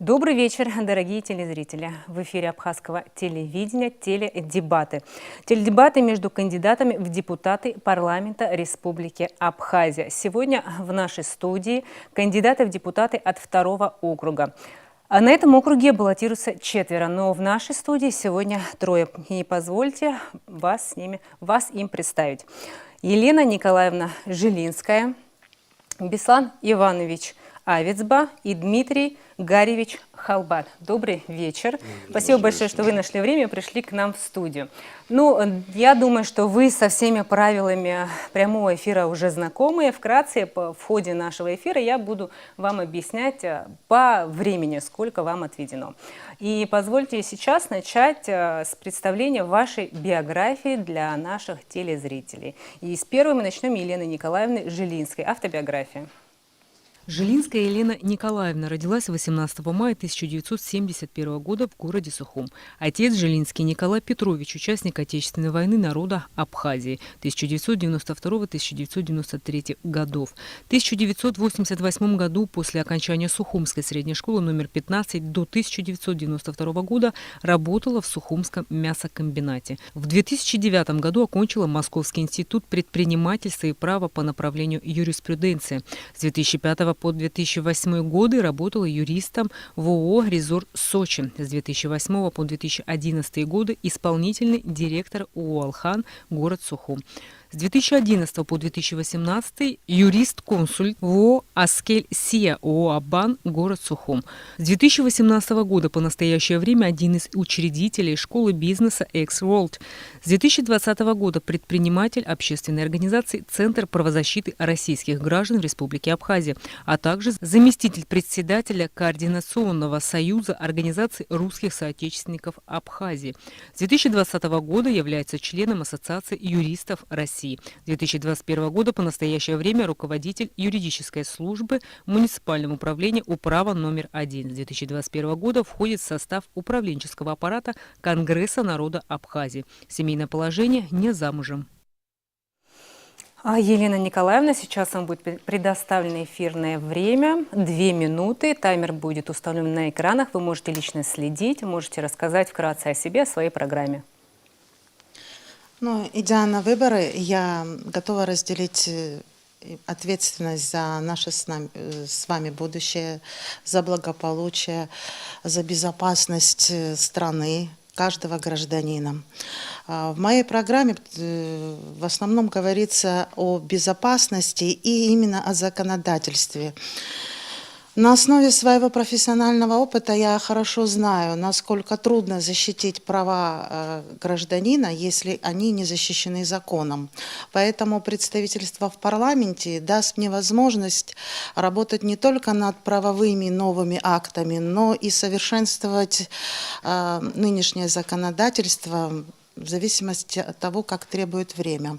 Добрый вечер, дорогие телезрители. В эфире абхазского телевидения теледебаты. Теледебаты между кандидатами в депутаты парламента Республики Абхазия. Сегодня в нашей студии кандидаты в депутаты от 2-го округа. А на этом округе баллотируются 4, но в нашей студии сегодня 3. И позвольте вас им представить. Елена Николаевна Жилинская, Беслан Иванович Авицба и Дмитрий Гаревич Халбат. Добрый вечер. Спасибо большое, что вы нашли время и пришли к нам в студию. Я думаю, что вы со всеми правилами прямого эфира уже знакомы. Вкратце, в ходе нашего эфира я буду вам объяснять по времени, сколько вам отведено. И позвольте сейчас начать с представления вашей биографии для наших телезрителей. И с первой мы начнем Елены Николаевны Жилинской. Автобиография. Жилинская Елена Николаевна родилась 18 мая 1971 года в городе Сухум. Отец Жилинский Николай Петрович, участник Отечественной войны народа Абхазии 1992-1993 годов. В 1988 году после окончания Сухумской средней школы номер 15 до 1992 года работала в Сухумском мясокомбинате. В 2009 году окончила Московский институт предпринимательства и права по направлению юриспруденции. С 2005 по 2008 годы работала юристом в ООО «Резорт Сочи». С 2008 по 2011 годы исполнительный директор ООО «Алхан», город Сухум. С 2011 по 2018 юрист-консульт в ООО «Аскель Сия», ООО «Аббан», город Сухум. С 2018 года по настоящее время один из учредителей школы бизнеса X-World. С 2020 года предприниматель общественной организации «Центр правозащиты российских граждан в Республике Абхазия», а также заместитель председателя Координационного союза организаций русских соотечественников Абхазии. С 2020 года является членом Ассоциации юристов России. С 2021 года по настоящее время руководитель юридической службы муниципального управления «Управа номер 1». С 2021 года входит в состав управленческого аппарата Конгресса народа Абхазии. Семейное положение, не замужем. Елена Николаевна, сейчас вам будет предоставлено эфирное время. 2 минуты. Таймер будет установлен на экранах. Вы можете лично следить, можете рассказать вкратце о себе, о своей программе. Идя на выборы, я готова разделить ответственность за наше с вами будущее, за благополучие, за безопасность страны, каждого гражданина. В моей программе в основном говорится о безопасности и именно о законодательстве. На основе своего профессионального опыта я хорошо знаю, насколько трудно защитить права гражданина, если они не защищены законом. Поэтому представительство в парламенте даст мне возможность работать не только над правовыми новыми актами, но и совершенствовать нынешнее законодательство в зависимости от того, как требует время.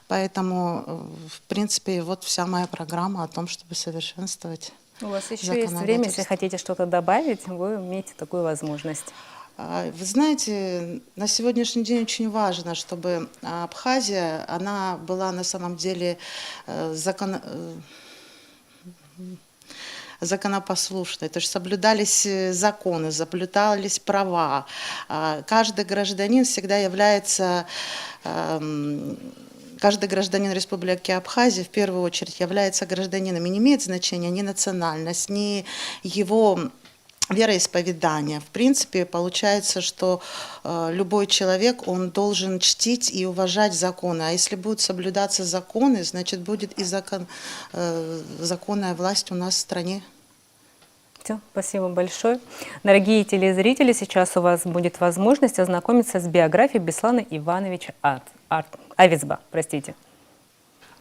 Поэтому, в принципе, вот вся моя программа о том, чтобы совершенствовать. У вас еще есть время, если хотите что-то добавить, вы имеете такую возможность. Вы знаете, на сегодняшний день очень важно, чтобы Абхазия, она была на самом деле законопослушной, то есть соблюдались законы, соблюдались права. Каждый гражданин всегда является... Каждый гражданин Республики Абхазия в первую очередь является гражданином, и не имеет значения ни национальность, ни его вероисповедание. В принципе, получается, что любой человек, он должен чтить и уважать законы. А если будут соблюдаться законы, значит, будет и законная власть у нас в стране. Все, спасибо большое. Дорогие телезрители, сейчас у вас будет возможность ознакомиться с биографией Беслана Ивановича Авицба.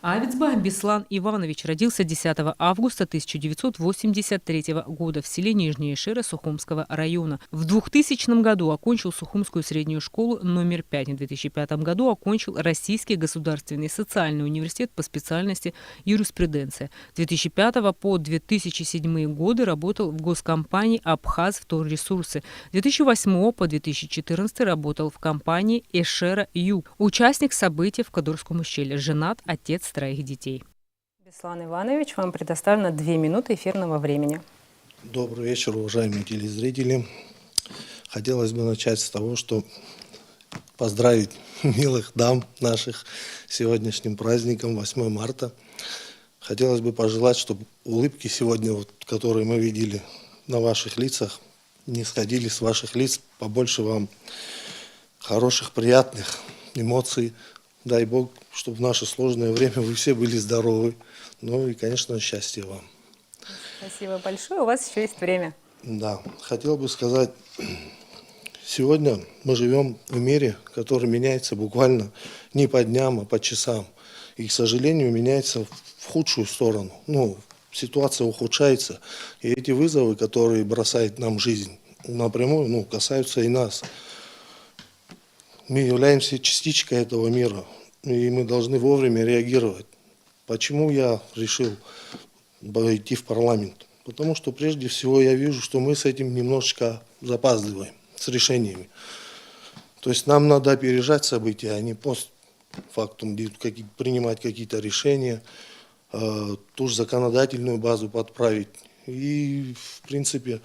Авицба Беслан Иванович родился 10 августа 1983 года в селе Нижняя Шира Сухумского района. В 2000 году окончил Сухумскую среднюю школу номер 5. В 2005 году окончил Российский государственный социальный университет по специальности юриспруденция. С 2005 по 2007 годы работал в госкомпании «Абхаз-Вторресурсы». С 2008 по 2014 работал в компании «Эшера Юг». Участник событий в Кадурском ущелье. Женат, отец 3 детей. Беслан Иванович, вам предоставлено 2 минуты эфирного времени. Добрый вечер, уважаемые телезрители. Хотелось бы начать с того, что поздравить милых дам наших с сегодняшним праздником, 8 марта. Хотелось бы пожелать, чтобы улыбки сегодня, которые мы видели на ваших лицах, не сходили с ваших лиц. Побольше вам хороших, приятных эмоций. Дай Бог, чтобы в наше сложное время вы все были здоровы. Ну и, конечно, счастья вам. Спасибо большое. У вас еще есть время. Да, хотел бы сказать, сегодня мы живем в мире, который меняется буквально не по дням, а по часам. И, к сожалению, меняется в худшую сторону. Ситуация ухудшается. И эти вызовы, которые бросает нам жизнь, напрямую касаются и нас. Мы являемся частичкой этого мира, и мы должны вовремя реагировать. Почему я решил идти в парламент? Потому что прежде всего я вижу, что мы с этим немножечко запаздываем, с решениями. То есть нам надо опережать события, а не постфактум принимать какие-то решения, ту же законодательную базу подправить. И, в принципе,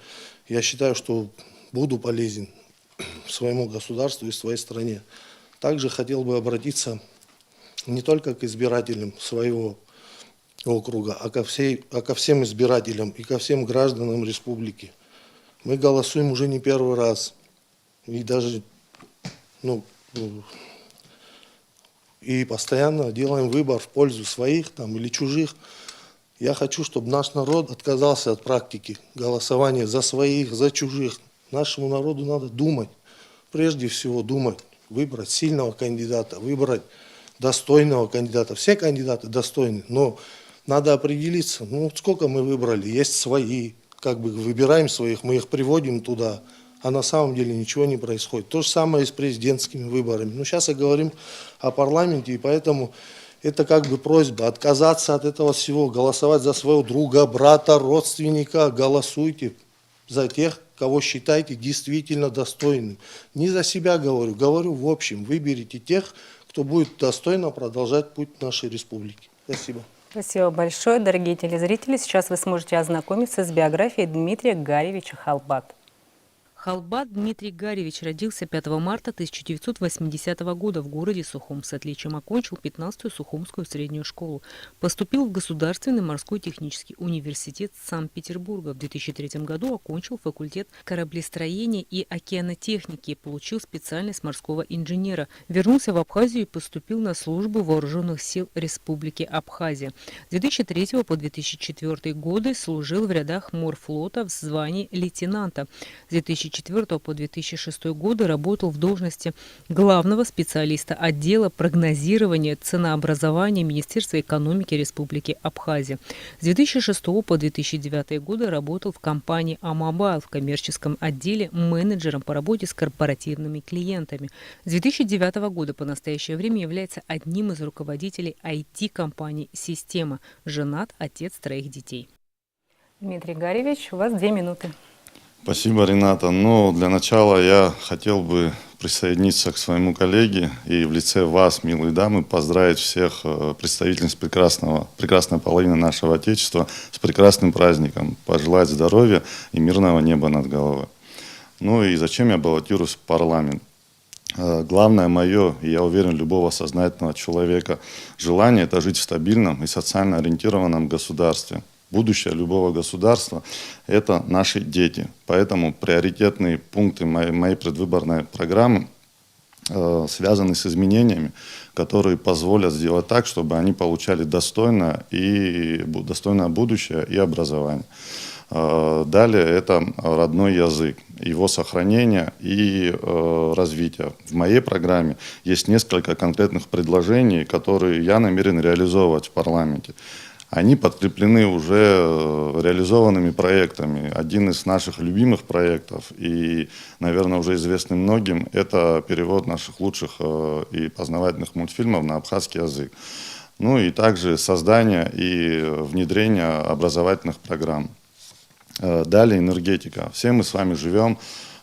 я считаю, что буду полезен своему государству и своей стране. Также хотел бы обратиться не только к избирателям своего округа, а ко всем избирателям и ко всем гражданам республики. Мы голосуем уже не первый раз. И даже и постоянно делаем выбор в пользу своих или чужих. Я хочу, чтобы наш народ отказался от практики голосования за своих, за чужих. Нашему народу надо думать, прежде всего думать, выбрать сильного кандидата, выбрать достойного кандидата. Все кандидаты достойны, но надо определиться, сколько мы выбрали, есть свои, выбираем своих, мы их приводим туда, а на самом деле ничего не происходит. То же самое и с президентскими выборами. Сейчас мы говорим о парламенте, и поэтому это просьба отказаться от этого всего, голосовать за своего друга, брата, родственника, голосуйте за тех, кого считаете действительно достойным. Не за себя говорю в общем, выберите тех, кто будет достойно продолжать путь нашей республики. Спасибо. Спасибо большое, дорогие телезрители. Сейчас вы сможете ознакомиться с биографией Дмитрия Гаревича Халбат. Халбат Дмитрий Гаревич родился 5 марта 1980 года в городе Сухум. С отличием окончил 15-ю Сухумскую среднюю школу. Поступил в Государственный морской технический университет Санкт-Петербурга. В 2003 году окончил факультет кораблестроения и океанотехники. Получил специальность морского инженера. Вернулся в Абхазию и поступил на службу вооруженных сил Республики Абхазия. С 2003 по 2004 годы служил в рядах морфлота в звании лейтенанта. С 2004 по 2006 годы работал в должности главного специалиста отдела прогнозирования ценообразования Министерства экономики Республики Абхазия. С 2006 по 2009 годы работал в компании «Амобайл» в коммерческом отделе менеджером по работе с корпоративными клиентами. С 2009 года по настоящее время является одним из руководителей IT-компании «Система». Женат, отец 3 детей. Дмитрий Гаревич, у вас 2 минуты. Спасибо, Рената. Для начала я хотел бы присоединиться к своему коллеге и в лице вас, милые дамы, поздравить всех представительниц прекрасной половины нашего Отечества с прекрасным праздником, пожелать здоровья и мирного неба над головой. И зачем я баллотируюсь в парламент? Главное мое, и я уверен, любого сознательного человека, желание – это жить в стабильном и социально ориентированном государстве. Будущее любого государства – это наши дети. Поэтому приоритетные пункты моей предвыборной программы связаны с изменениями, которые позволят сделать так, чтобы они получали достойное будущее и образование. Далее это родной язык, его сохранение и развитие. В моей программе есть несколько конкретных предложений, которые я намерен реализовывать в парламенте. Они подкреплены уже реализованными проектами. Один из наших любимых проектов и, наверное, уже известный многим, это перевод наших лучших и познавательных мультфильмов на абхазский язык. И также создание и внедрение образовательных программ. Далее энергетика. Все мы с вами живем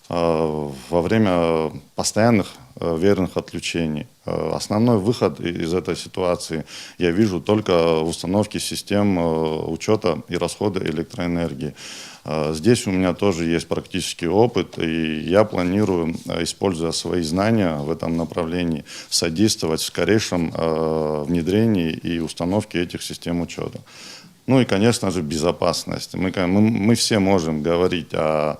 во время постоянных верных отключений. Основной выход из этой ситуации я вижу только в установке систем учета и расхода электроэнергии. Здесь у меня тоже есть практический опыт, и я планирую, используя свои знания в этом направлении, содействовать в скорейшем внедрении и установке этих систем учета. Ну и, конечно же, безопасность. Мы все можем говорить о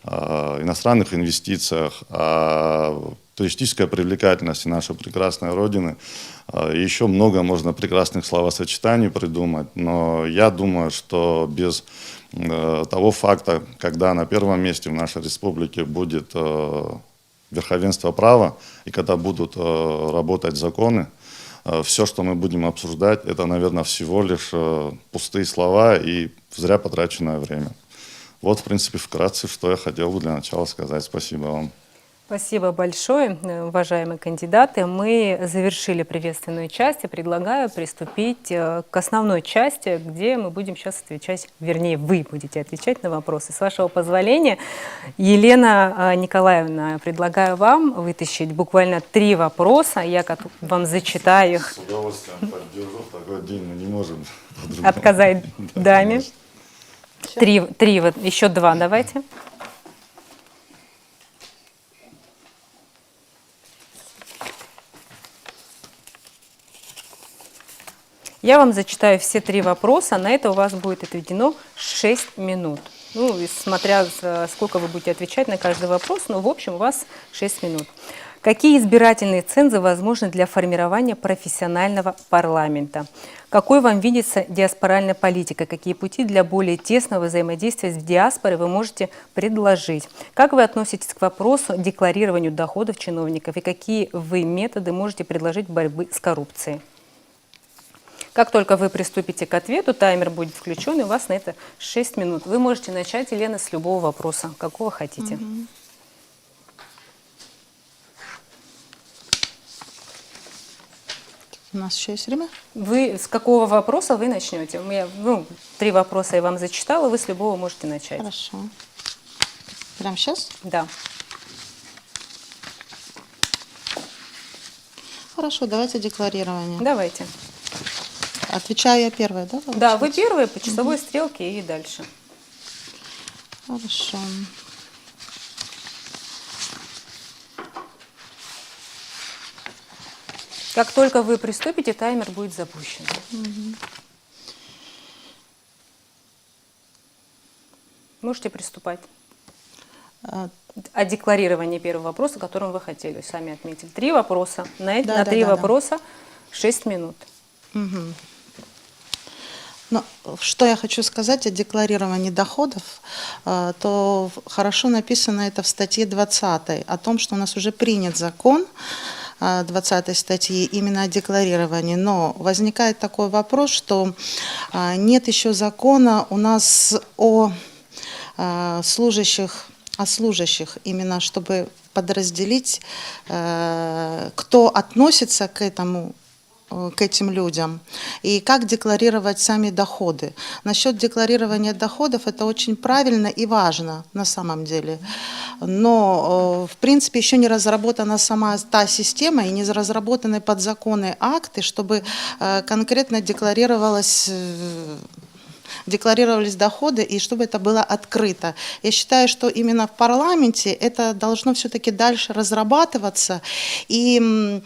иностранных инвестициях, о туристической привлекательности нашей прекрасной Родины. Еще много можно прекрасных словосочетаний придумать, но я думаю, что без того факта, когда на первом месте в нашей республике будет верховенство права, и когда будут работать законы, все, что мы будем обсуждать, это, наверное, всего лишь пустые слова и зря потраченное время. Вот, в принципе, вкратце, что я хотел бы для начала сказать. Спасибо вам. Спасибо большое, уважаемые кандидаты. Мы завершили приветственную часть и предлагаю приступить к основной части, где мы будем сейчас отвечать, вернее, вы будете отвечать на вопросы. С вашего позволения, Елена Николаевна, предлагаю вам вытащить буквально 3 вопроса. Я вам зачитаю их. С удовольствием поддержу. В такой день мы не можем Отказать даме. 3, еще 2 давайте. Я вам зачитаю все 3 вопроса, на это у вас будет отведено 6 минут. Ну, и смотря сколько вы будете отвечать на каждый вопрос, но в общем у вас 6 минут. Какие избирательные цензы возможны для формирования профессионального парламента? Какой вам видится диаспоральная политика? Какие пути для более тесного взаимодействия с диаспорой вы можете предложить? Как вы относитесь к вопросу декларирования доходов чиновников? И какие вы методы можете предложить борьбы с коррупцией? Как только вы приступите к ответу, таймер будет включен, и у вас на это 6 минут. Вы можете начать, Елена, с любого вопроса, какого хотите. У нас еще есть время? Вы с какого вопроса вы начнете? 3 вопроса я вам зачитала, вы с любого можете начать. Хорошо. Прямо сейчас? Да. Хорошо, давайте декларирование. Давайте. Отвечаю я первая, да? Да, вы первые по часовой стрелке и дальше. Хорошо. Как только вы приступите, таймер будет запущен. Можете приступать. О декларировании первого вопроса, которым вы хотели, сами отметили. 3 вопроса. На 3 вопроса 6 минут. Ну, что я хочу сказать о декларировании доходов, то хорошо написано это в статье 20 о том, что у нас уже принят закон 20 статьи именно о декларировании. Но возникает такой вопрос, что нет еще закона у нас о служащих, именно чтобы подразделить, кто относится к этим людям и как декларировать сами доходы. Насчет декларирования доходов это очень правильно и важно на самом деле. Но, в принципе, еще не разработана сама та система и не разработаны подзаконные акты, чтобы конкретно декларировались доходы и чтобы это было открыто. Я считаю, что именно в парламенте это должно все-таки дальше разрабатываться и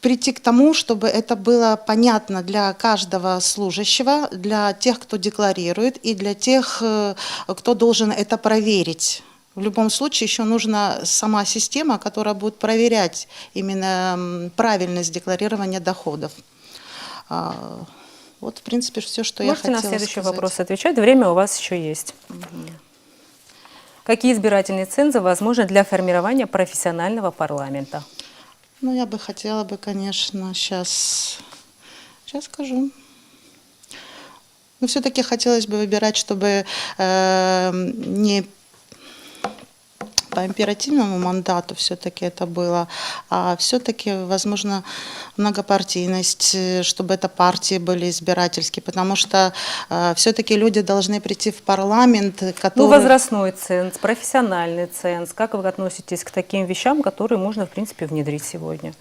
прийти к тому, чтобы это было понятно для каждого служащего, для тех, кто декларирует, и для тех, кто должен это проверить. В любом случае еще нужна сама система, которая будет проверять именно правильность декларирования доходов. Вот, в принципе, все, что я хотела сказать. Можете на следующий вопрос отвечать, время у вас еще есть. Какие избирательные цензы возможны для формирования профессионального парламента? Ну, я бы хотела бы, конечно, сейчас скажу. Но все-таки хотелось бы выбирать, чтобы не по императивному мандату все-таки это было, а все-таки, возможно, многопартийность, чтобы это партии были избирательские, потому что все-таки люди должны прийти в парламент, Ну, который... возрастной ценз, профессиональный ценз. Как вы относитесь к таким вещам, которые можно, в принципе, внедрить сегодня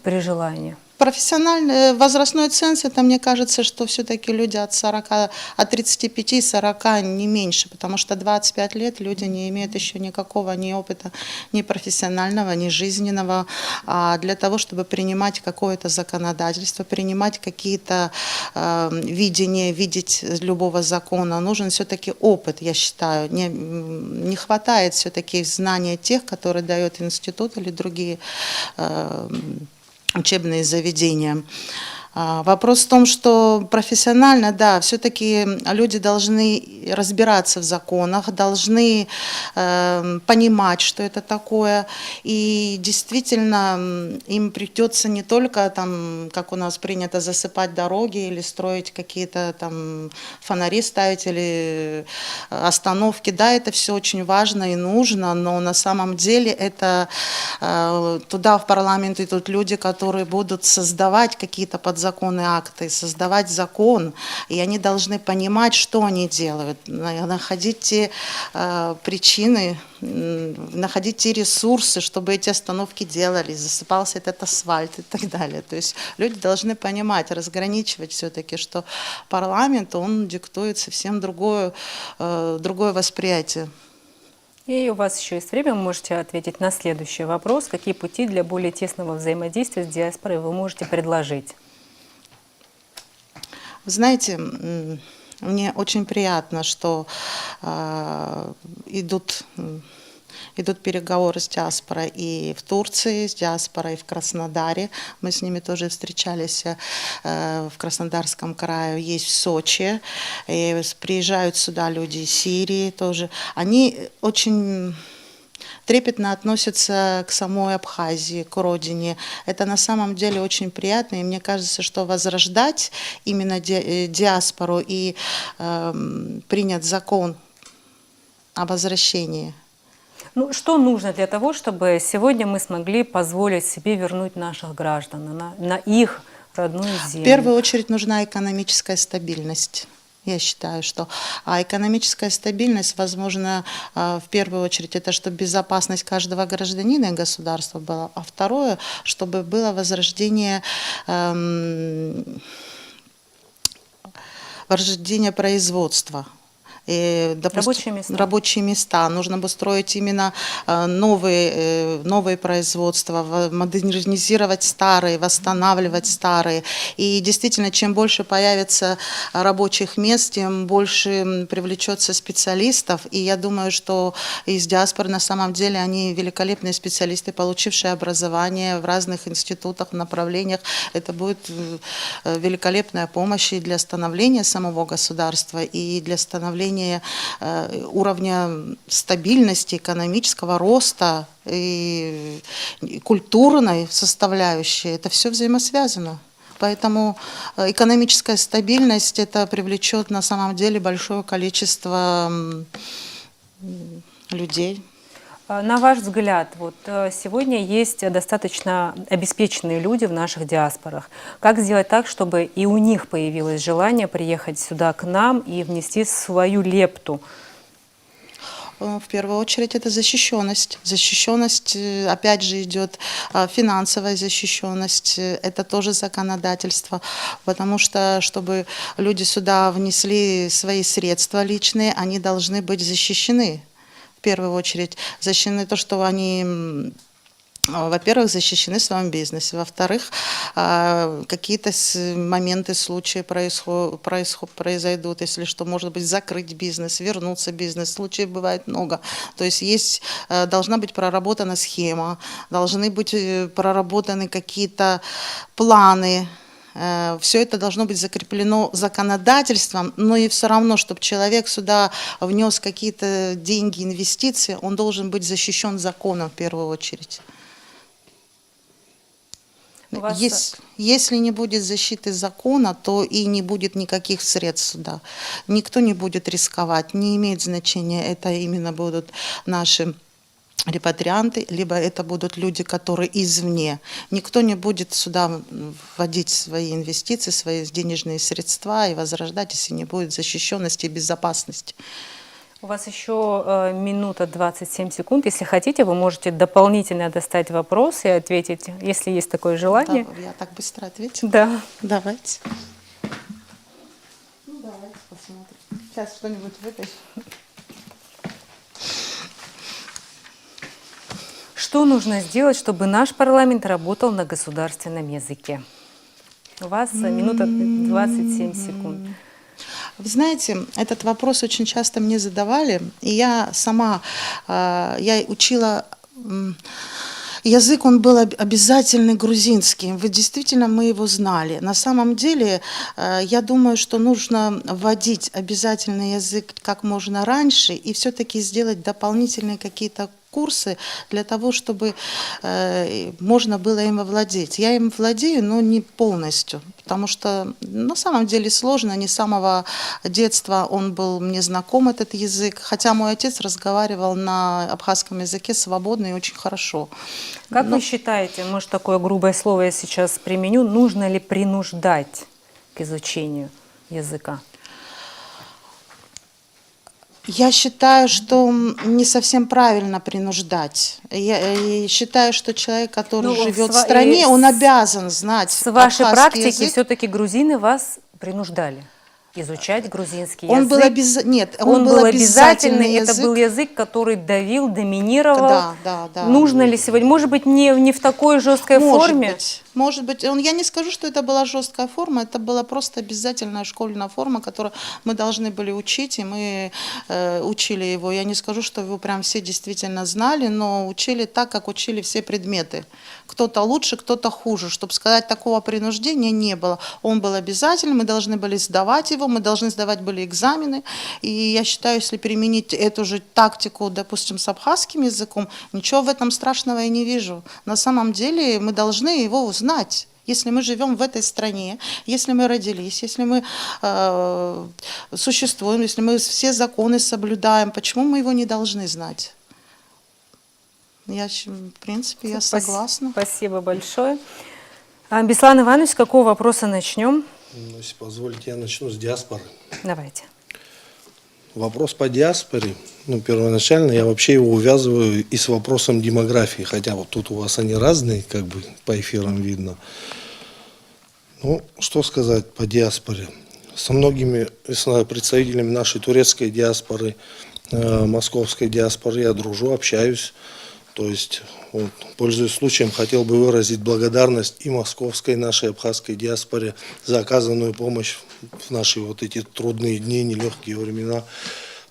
при желании? Профессиональный возрастной ценз, это, мне кажется, что все-таки люди от 35-40 не меньше, потому что 25 лет люди не имеют еще никакого ни опыта, ни профессионального, ни жизненного. А для того, чтобы принимать какое-то законодательство, принимать какие-то видения, видеть любого закона, нужен все-таки опыт, я считаю. Не хватает все-таки знания тех, которые дает институт или другие учебные заведения. Вопрос в том, что профессионально, да, все-таки люди должны разбираться в законах, должны понимать, что это такое, и действительно им придется не только, там, как у нас принято, засыпать дороги или строить какие-то там фонари ставить или остановки, да, это все очень важно и нужно, но на самом деле это туда в парламент идут люди, которые будут создавать какие-то подзаконные акты, создавать закон, и они должны понимать, что они делают, находить те причины, находить те ресурсы, чтобы эти остановки делались, засыпался этот асфальт и так далее. То есть люди должны понимать, разграничивать все-таки, что парламент, он диктует совсем другое восприятие. И у вас еще есть время, вы можете ответить на следующий вопрос. Какие пути для более тесного взаимодействия с диаспорой вы можете предложить? Вы знаете, мне очень приятно, что идут переговоры с диаспорой и в Турции, с диаспорой в Краснодаре. Мы с ними тоже встречались в Краснодарском крае, есть в Сочи. И приезжают сюда люди из Сирии тоже. Они очень трепетно относятся к самой Абхазии, к родине. Это на самом деле очень приятно, и мне кажется, что возрождать именно диаспору и принят закон о возвращении. Ну, что нужно для того, чтобы сегодня мы смогли позволить себе вернуть наших граждан на их родную землю? В первую очередь нужна экономическая стабильность. Я считаю, что экономическая стабильность, возможно, в первую очередь, это чтобы безопасность каждого гражданина и государства была, а второе, чтобы было возрождение производства. И, допустим, рабочие места. Нужно бы строить именно новые производства, модернизировать старые, восстанавливать старые. И действительно, чем больше появится рабочих мест, тем больше привлечется специалистов. И я думаю, что из диаспоры на самом деле они великолепные специалисты, получившие образование в разных институтах, направлениях. Это будет великолепная помощь и для становления самого государства, и для становления уровня стабильности, экономического роста и культурной составляющей. Это все взаимосвязано. Поэтому экономическая стабильность это привлечет на самом деле большое количество людей. На ваш взгляд, вот сегодня есть достаточно обеспеченные люди в наших диаспорах. Как сделать так, чтобы и у них появилось желание приехать сюда к нам и внести свою лепту? В первую очередь это защищенность. Защищенность, опять же, идет финансовая защищенность, это тоже законодательство, потому что, чтобы люди сюда внесли свои средства личные, они должны быть защищены. В первую очередь защищены то, что они, во-первых, защищены в своем бизнесе, во-вторых, какие-то моменты, случаи произойдут, если что, может быть, закрыть бизнес, вернуться в бизнес, случаев бывает много. То есть должна быть проработана схема, должны быть проработаны какие-то планы. Все это должно быть закреплено законодательством, но и все равно, чтобы человек сюда внес какие-то деньги, инвестиции, он должен быть защищен законом в первую очередь. Если не будет защиты закона, то и не будет никаких средств сюда. Никто не будет рисковать, не имеет значения, это именно будут наши репатрианты, либо это будут люди, которые извне. Никто не будет сюда вводить свои инвестиции, свои денежные средства и возрождать, если не будет защищенности и безопасности. У вас еще минута 27 секунд. Если хотите, вы можете дополнительно достать вопрос и ответить, если есть такое желание. Да, я так быстро ответила? Да. Давайте. Ну, давайте посмотрим. Сейчас что-нибудь вытащим. Что нужно сделать, чтобы наш парламент работал на государственном языке? У вас минута 27 секунд. Вы знаете, этот вопрос очень часто мне задавали, и я сама, я учила, язык, он был обязательный грузинский, действительно мы его знали. На самом деле, я думаю, что нужно вводить обязательный язык как можно раньше и все-таки сделать дополнительные какие-то курсы для того, чтобы можно было им овладеть. Я им владею, но не полностью, потому что на самом деле сложно. Не с самого детства он был мне знаком, этот язык, хотя мой отец разговаривал на абхазском языке свободно и очень хорошо. Как вы считаете, может, такое грубое слово я сейчас применю, нужно ли принуждать к изучению языка? Я считаю, что не совсем правильно принуждать. Я считаю, что человек, который живет в стране, он обязан знать С вашей абхазский практики язык. все-таки грузины вас принуждали изучать грузинский Он язык. был Нет, Он был обязательный, язык. это был язык, который давил, доминировал. Да. Нужно ли сегодня, может быть, не в такой жесткой форме? Может быть. Я не скажу, что это была жесткая форма, это была просто обязательная школьная форма, которую мы должны были учить, и мы учили его. Я не скажу, что его прям все действительно знали, но учили так, как учили все предметы. Кто-то лучше, кто-то хуже. Чтобы сказать, такого принуждения не было. Он был обязательным, мы должны были сдавать его, мы должны сдавать были экзамены. И я считаю, если применить эту же тактику, допустим, с абхазским языком, ничего в этом страшного я не вижу. На самом деле мы должны его узнать. Если мы живем в этой стране, если мы родились, если мы существуем, если мы все законы соблюдаем, почему мы его не должны знать? В принципе, я согласна. Спасибо большое. Беслан Иванович, с какого вопроса начнем? Если позволите, я начну с диаспоры. Давайте. Вопрос по диаспоре, первоначально я вообще его увязываю и с вопросом демографии, хотя вот тут у вас они разные, как бы по эфирам видно. Что сказать по диаспоре? Со многими представителями нашей турецкой диаспоры, московской диаспоры я дружу, общаюсь. То есть, пользуясь случаем, хотел бы выразить благодарность и московской, нашей абхазской диаспоре за оказанную помощь в наши эти трудные дни, нелегкие времена.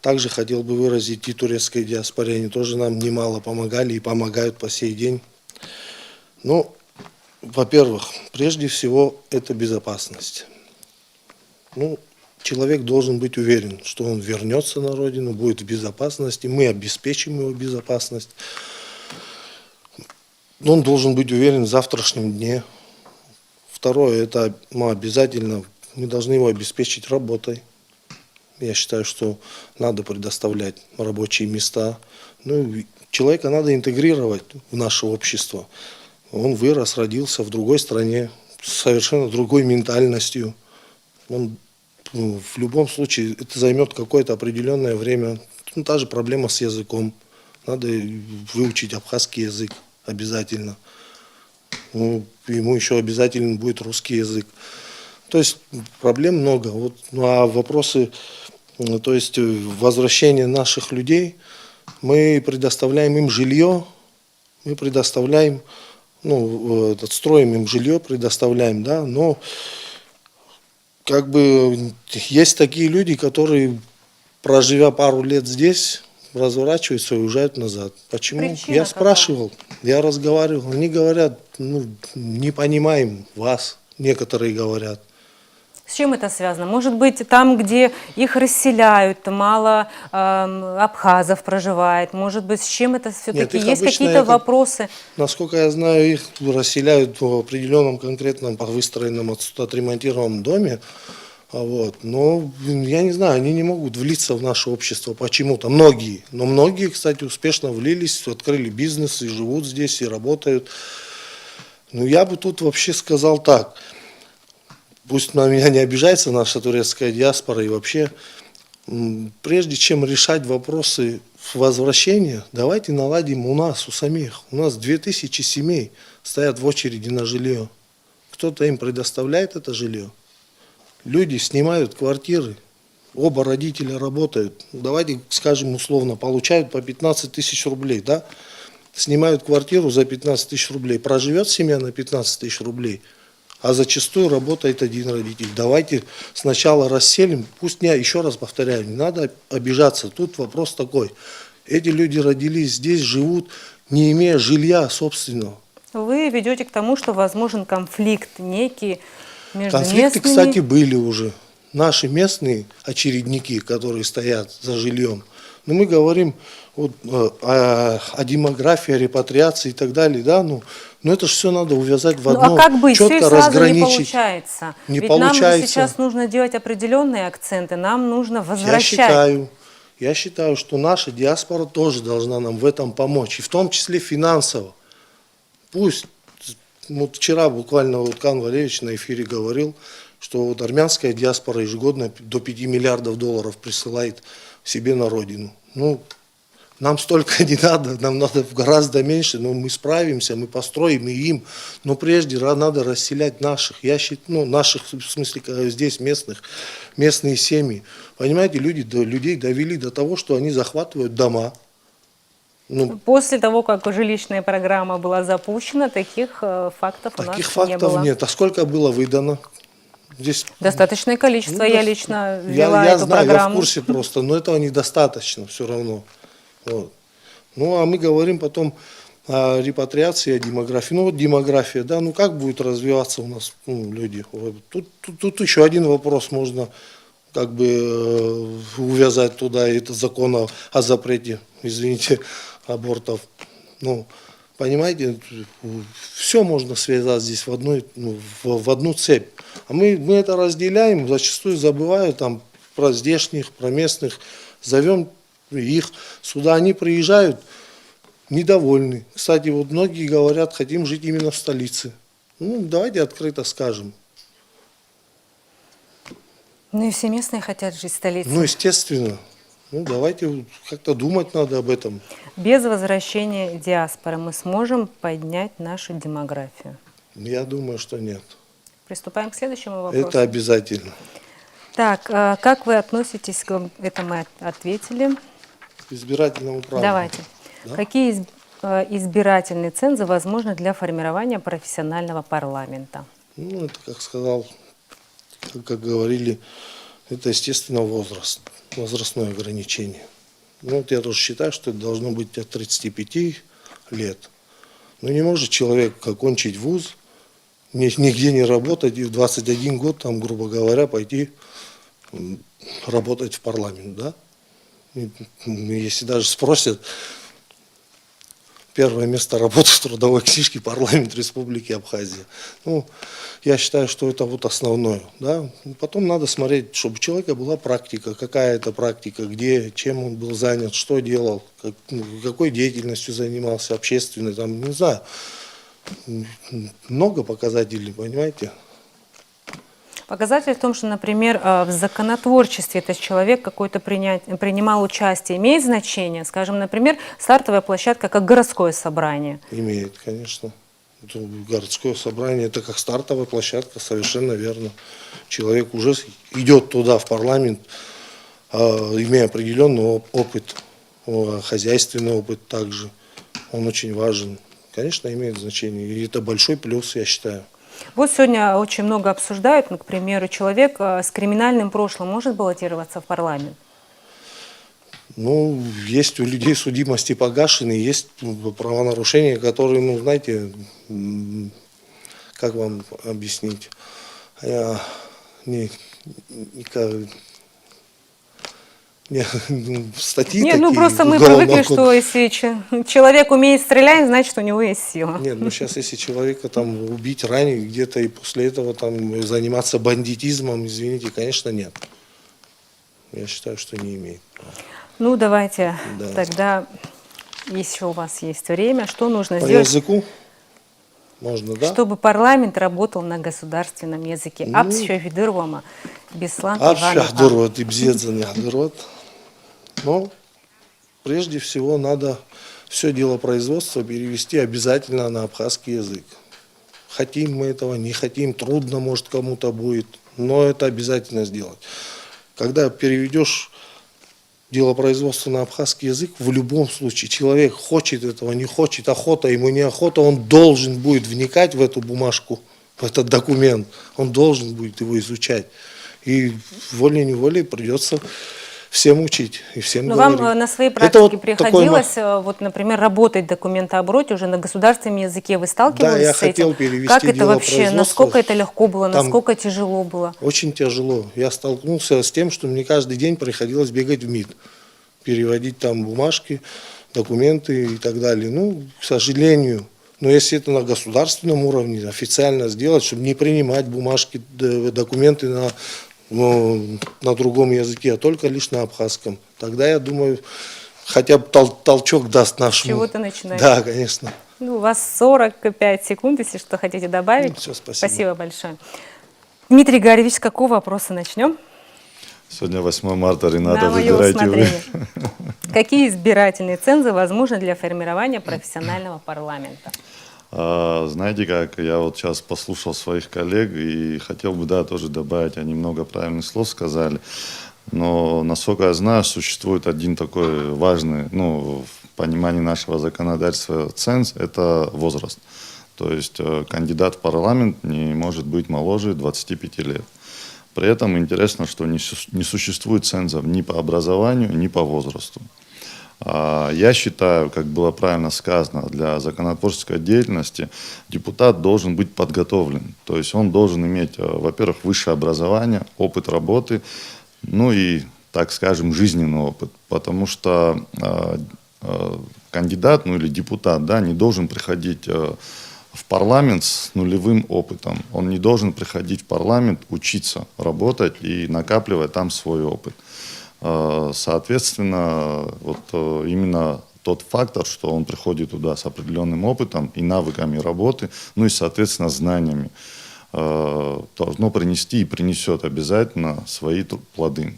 Также хотел бы выразить и турецкой диаспоре, они тоже нам немало помогали и помогают по сей день. Во-первых, прежде всего, это безопасность. Человек должен быть уверен, что он вернется на родину, будет в безопасности, мы обеспечим его безопасность. Он должен быть уверен в завтрашнем дне. Второе, это обязательно, мы должны его обеспечить работой. Я считаю, что надо предоставлять рабочие места. Человека надо интегрировать в наше общество. Он вырос, родился в другой стране, с совершенно другой ментальностью. В любом случае, это займет какое-то определенное время. Та же проблема с языком. Надо выучить абхазский язык обязательно. Ему еще обязательно будет русский язык. То есть проблем много. А вопросы, то есть возвращение наших людей, мы предоставляем им жилье, мы предоставляем, строим им жилье, предоставляем, да, но есть такие люди, которые, проживя пару лет здесь, разворачиваются и уезжают назад. Почему? Причина Я какая? спрашивал, я разговаривал, они говорят, не понимаем вас, некоторые говорят. С чем это связано? Может быть, там, где их расселяют, мало абхазов проживает? Может быть, с чем это все-таки? Нет, их Есть обычно какие-то вопросы? Насколько я знаю, их расселяют в определенном конкретном выстроенном, отремонтированном доме. Вот. Но я не знаю, они не могут влиться в наше общество почему-то. Многие. Но многие, кстати, успешно влились, открыли бизнес и живут здесь, и работают. Но я бы тут вообще сказал так. Пусть на меня не обижается наша турецкая диаспора и вообще, прежде чем решать вопросы возвращения, давайте наладим у нас, у самих. У нас 2000 семей стоят в очереди на жилье. Кто-то им предоставляет это жилье. Люди снимают квартиры, оба родителя работают. Давайте скажем условно, получают по 15 тысяч рублей, да? Снимают квартиру за 15 тысяч рублей. Проживет семья на 15 тысяч рублей, а зачастую работает один родитель. Давайте сначала расселим, пусть не, еще раз повторяю, не надо обижаться. Тут вопрос такой. Эти люди родились здесь, живут, не имея жилья собственного. Вы ведете к тому, что возможен конфликт некий между Конфликты, местными. кстати, были уже. Наши местные очередники, которые стоят за жильем. Но мы говорим вот, о демографии, о репатриации и так далее. Да? Но это же все надо увязать в одно, Ну а как быть? Все и четко сразу не разграничить. получается. Не Ведь нам же получается. сейчас нужно делать определенные акценты, нам нужно возвращать. Я считаю, что наша диаспора тоже должна нам в этом помочь, и в том числе финансово. Пусть, вот вчера буквально вот Кан Валерьевич на эфире говорил, что вот армянская диаспора ежегодно до 5 миллиардов долларов присылает себе на родину. Ну, нам столько не надо, нам надо гораздо меньше, но мы справимся, мы построим и им. Но прежде надо расселять наших, наших, в смысле, здесь местные семьи. Понимаете, людей довели до того, что они захватывают дома. Ну, После того, как жилищная программа была запущена, таких фактов у нас таких не фактов было. нет. А сколько было выдано? Здесь, Достаточное количество. Я лично я вела эту знаю, программу. я в курсе просто, но этого недостаточно все равно. Вот. Ну, а мы говорим потом о репатриации, о демографии. Ну, вот демография, да, ну как будет развиваться у нас люди? Вот. Тут еще один вопрос можно как бы увязать туда, это закон о запрете, извините, абортов. Ну, понимаете, все можно связать здесь в одну цепь. А мы это разделяем, зачастую забывая там про здешних, про местных, зовем их сюда, они приезжают недовольны. Кстати, вот многие говорят, хотим жить именно в столице. Ну, давайте открыто скажем. Ну и все местные хотят жить в столице. Ну, естественно. Ну, давайте как-то думать надо об этом. Без возвращения диаспоры мы сможем поднять нашу демографию? Я думаю, что нет. Приступаем к следующему вопросу. Это обязательно. Так, как вы относитесь к этому? Мы ответили. К избирательному праву. Давайте. Да? Какие избирательные цензы возможны для формирования профессионального парламента? Ну, это, как сказал, как говорили, это, естественно, возрастное ограничение. Ну, вот я тоже считаю, что это должно быть от 35 лет. Но не может человек окончить вуз, нигде не работать и в 21 год, там, грубо говоря, пойти работать в парламент, да? И если даже спросят, первое место работы в трудовой книжке парламент Республики Абхазия. Ну, я считаю, что это вот основное, да. Потом надо смотреть, чтобы у человека была практика, какая это практика, где, чем он был занят, что делал, какой деятельностью занимался, общественной, там, не знаю. Много показателей, понимаете? Показатель в том, что, например, в законотворчестве этот человек какой-то принимал участие, имеет значение? Скажем, например, стартовая площадка как городское собрание. Имеет, конечно. Это городское собрание, это как стартовая площадка, совершенно верно. Человек уже идет туда, в парламент, имея определенный опыт, хозяйственный опыт также. Он очень важен. Конечно, имеет значение. И это большой плюс, я считаю. Вот сегодня очень много обсуждают, ну, к примеру, человек с криминальным прошлым может баллотироваться в парламент? Ну, есть у людей судимости погашены, есть правонарушения, которые, ну, знаете, как вам объяснить, Не, статьи Нет, ну такие, просто мы уголовного привыкли, что если человек умеет стрелять, значит у него есть сила. Нет, ну сейчас если человека там убить, ранить где-то и после этого там заниматься бандитизмом, извините, конечно, нет. Я считаю, что не имеет права. Ну давайте Да. тогда, еще у вас есть время, что нужно По сделать, языку можно, да? чтобы парламент работал на государственном языке? Ну, Апсшёвидыруама, Беслан Абшахдурот и бзедзаняхдурот. Но прежде всего надо все дело производства перевести обязательно на абхазский язык. Хотим мы этого, не хотим, трудно, может, кому-то будет, но это обязательно сделать. Когда переведешь дело производства на абхазский язык, в любом случае человек хочет этого, не хочет, охота, ему не охота, он должен будет вникать в эту бумажку, в этот документ, он должен будет его изучать. И волей-неволей придется всем учить и всем Но говорить. вам на своей Это практике вот приходилось, вот, например, работать в документообороте уже на государственном языке? Вы сталкивались Да, я с этим? хотел перевести Как это дело вообще? производства. Насколько это легко было? Там Насколько тяжело было? Очень тяжело. Я столкнулся с тем, что мне каждый день приходилось бегать в МИД, переводить там бумажки, документы и так далее. Ну, к сожалению, но если это на государственном уровне официально сделать, чтобы не принимать бумажки, документы на другом языке, а только лишь на абхазском, тогда, я думаю, хотя бы толчок даст нашему. Чего-то начинать. Да, конечно. Ну, у вас 45 секунд, если что хотите добавить. Ну, всё, спасибо. Спасибо большое. Дмитрий Игоревич, с какого вопроса начнем? Сегодня 8 марта, Рената, На мое выбирайте вы. усмотрение. Какие избирательные цензы возможны для формирования профессионального парламента? Знаете как, я вот сейчас послушал своих коллег и хотел бы, да, тоже добавить, они много правильных слов сказали, но, насколько я знаю, существует один такой важный, ну, в понимании нашего законодательства ценз, это возраст. То есть кандидат в парламент не может быть моложе 25 лет. При этом интересно, что не существует цензов ни по образованию, ни по возрасту. Я считаю, как было правильно сказано, для законотворческой деятельности депутат должен быть подготовлен. То есть он должен иметь, во-первых, высшее образование, опыт работы, ну и, так скажем, жизненный опыт. Потому что кандидат, ну или депутат, да, не должен приходить в парламент с нулевым опытом. Он не должен приходить в парламент, учиться, работать и накапливать там свой опыт. Соответственно, вот именно тот фактор, что он приходит туда с определенным опытом и навыками работы, ну и, соответственно, знаниями, должно принести и принесет обязательно свои плоды.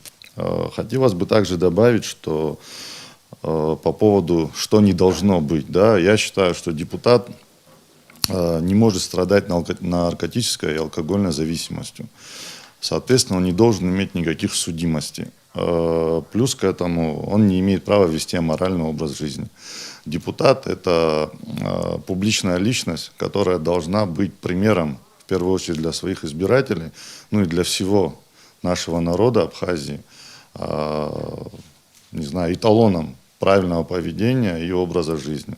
Хотелось бы также добавить, что по поводу, что не должно быть, да, я считаю, что депутат не может страдать наркотической и алкогольной зависимостью. Соответственно, он не должен иметь никаких судимостей. Плюс к этому он не имеет права вести аморальный образ жизни. Депутат – это публичная личность, которая должна быть примером, в первую очередь, для своих избирателей, ну и для всего нашего народа Абхазии, не знаю, эталоном правильного поведения и образа жизни.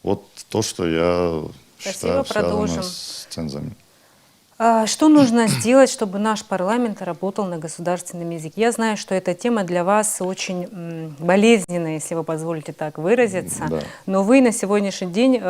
Вот то, что я считаю связано с цензами. Что нужно сделать, чтобы наш парламент работал на государственном языке? Я знаю, что эта тема для вас очень болезненная, если вы позволите так выразиться, Да. но вы на сегодняшний день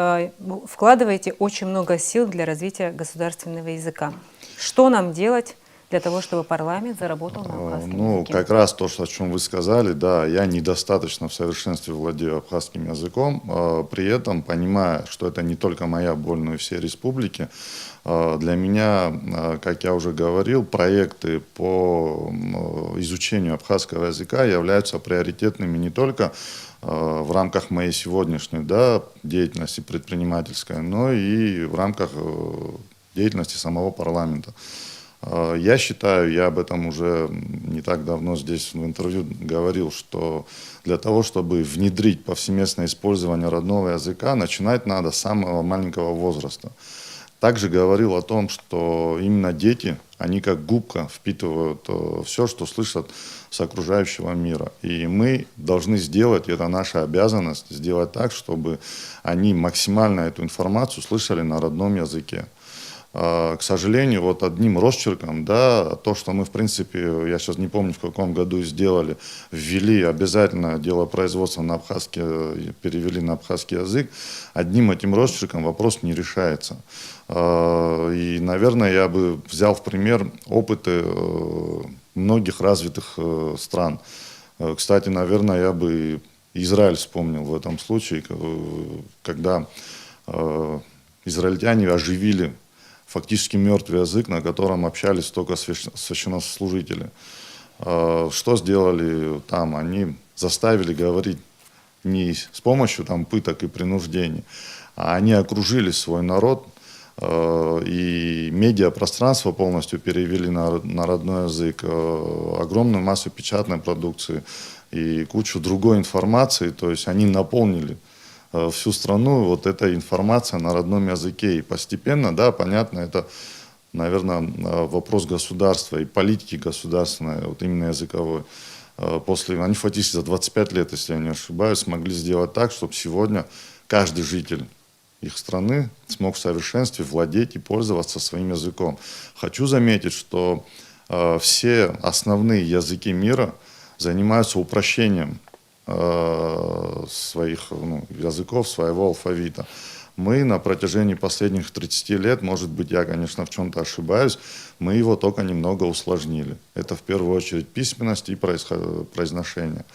вкладываете очень много сил для развития государственного языка. Что нам делать для того, чтобы парламент заработал на абхазском Ну, языке? как раз то, о чем вы сказали, да, я недостаточно в совершенстве владею абхазским языком, при этом понимая, что это не только моя боль, но и всей республики. Для меня, как я уже говорил, проекты по изучению абхазского языка являются приоритетными не только в рамках моей сегодняшней, да, деятельности предпринимательской, но и в рамках деятельности самого парламента. Я считаю, я об этом уже не так давно здесь в интервью говорил, что для того, чтобы внедрить повсеместное использование родного языка, начинать надо с самого маленького возраста. Также говорил о том, что именно дети, они как губка впитывают все, что слышат с окружающего мира. И мы должны сделать, это наша обязанность, сделать так, чтобы они максимально эту информацию слышали на родном языке. К сожалению, вот одним росчерком, да, то, что мы, в принципе, я сейчас не помню, в каком году сделали, ввели обязательно дело производства на абхазский, перевели на абхазский язык, одним этим росчерком вопрос не решается. И, наверное, я бы взял в пример опыты многих развитых стран. Кстати, наверное, я бы Израиль вспомнил в этом случае, когда израильтяне оживили фактически мертвый язык, на котором общались только священнослужители. Что сделали там? Они заставили говорить не с помощью там, пыток и принуждений, а они окружили свой народ, и медиапространство полностью перевели на родной язык, огромную массу печатной продукции и кучу другой информации, то есть они наполнили всю страну вот эта информация на родном языке. И постепенно, да, понятно, это, наверное, вопрос государства и политики государственной, вот именно языковой. Они фактически за 25 лет, если я не ошибаюсь, смогли сделать так, чтобы сегодня каждый житель их страны смог в совершенстве владеть и пользоваться своим языком. Хочу заметить, что все основные языки мира занимаются упрощением своих языков, своего алфавита. Мы на протяжении последних 30 лет, может быть, я, конечно, в чем-то ошибаюсь, мы его только немного усложнили. Это в первую очередь письменность и произношение.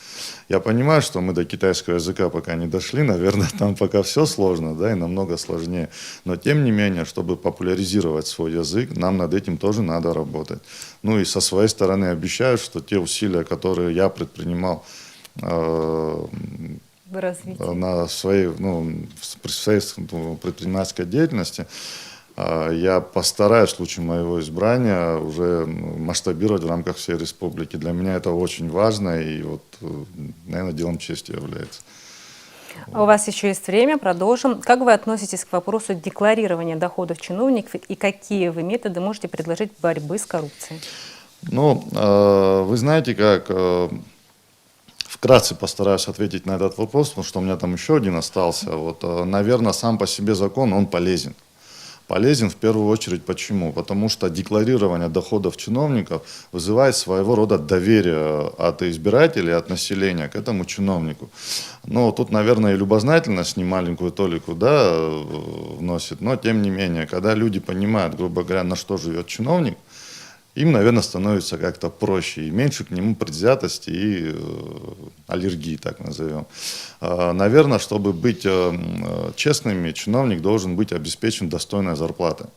Я понимаю, что мы до китайского языка пока не дошли, наверное, там пока все сложно, да, и намного сложнее. Но тем не менее, чтобы популяризировать свой язык, нам над этим тоже надо работать. Ну и со своей стороны обещаю, что те усилия, которые я предпринимал на своей, при своей предпринимательской деятельности, я постараюсь в случае моего избрания уже масштабировать в рамках всей республики. Для меня это очень важно и, вот, наверное, делом чести является. У вас еще есть время, продолжим. Как вы относитесь к вопросу декларирования доходов чиновников и какие вы методы можете предложить борьбы с коррупцией? Ну, вы знаете, как... Вкратце постараюсь ответить на этот вопрос, потому что у меня там еще один остался. Вот, наверное, сам по себе закон, он полезен. Полезен в первую очередь почему? Потому что декларирование доходов чиновников вызывает своего рода доверие от избирателей, от населения к этому чиновнику. Но тут, наверное, и любознательность немаленькую толику, да, вносит. Но, тем не менее, когда люди понимают, грубо говоря, на что живет чиновник, им, наверное, становится как-то проще и меньше к нему предвзятости и аллергии, так назовем. Наверное, чтобы быть честными, чиновник должен быть обеспечен достойной зарплатой.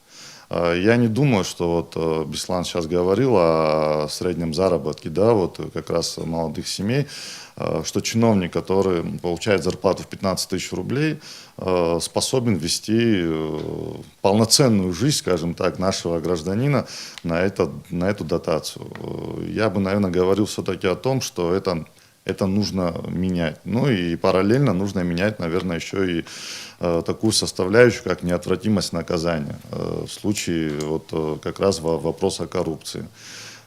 Я не думаю, что вот Беслан сейчас говорил о среднем заработке, да, вот как раз молодых семей, что чиновник, который получает зарплату в 15 тысяч рублей, способен вести полноценную жизнь, скажем так, нашего гражданина на эту дотацию. Я бы, наверное, говорил все-таки о том, что это нужно менять. Ну и параллельно нужно менять, наверное, еще и такую составляющую, как неотвратимость наказания в случае вот как раз вопроса коррупции.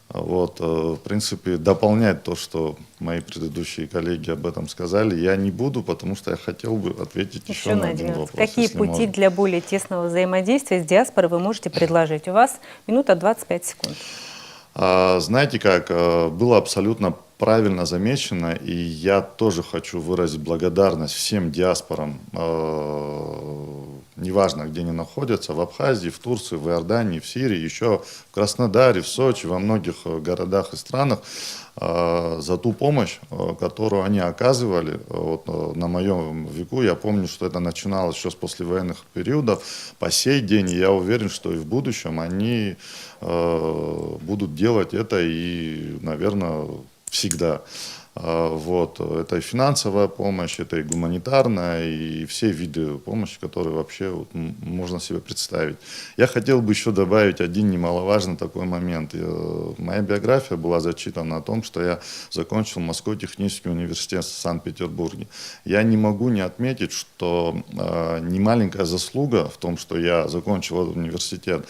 Вот, в принципе, дополнять то, что мои предыдущие коллеги об этом сказали, я не буду, потому что я хотел бы ответить еще на один вопрос. Какие пути для более тесного взаимодействия с диаспорой вы можете предложить? У вас минута 25 секунд. Знаете как, было абсолютно правильно замечено, и я тоже хочу выразить благодарность всем диаспорам, неважно, где они находятся, в Абхазии, в Турции, в Иордании, в Сирии, еще в Краснодаре, в Сочи, во многих городах и странах, за ту помощь, которую они оказывали вот, на моем веку. Я помню, что это начиналось еще с послевоенных периодов. По сей день, я уверен, что и в будущем они будут делать это и, наверное, всегда. Вот. Это и финансовая помощь, это и гуманитарная, и все виды помощи, которые вообще вот, можно себе представить. Я хотел бы еще добавить один немаловажный такой момент. Моя биография была зачитана о том, что я закончил Московский технический университет в Санкт-Петербурге. Я не могу не отметить, что немаленькая заслуга в том, что я закончил этот университет,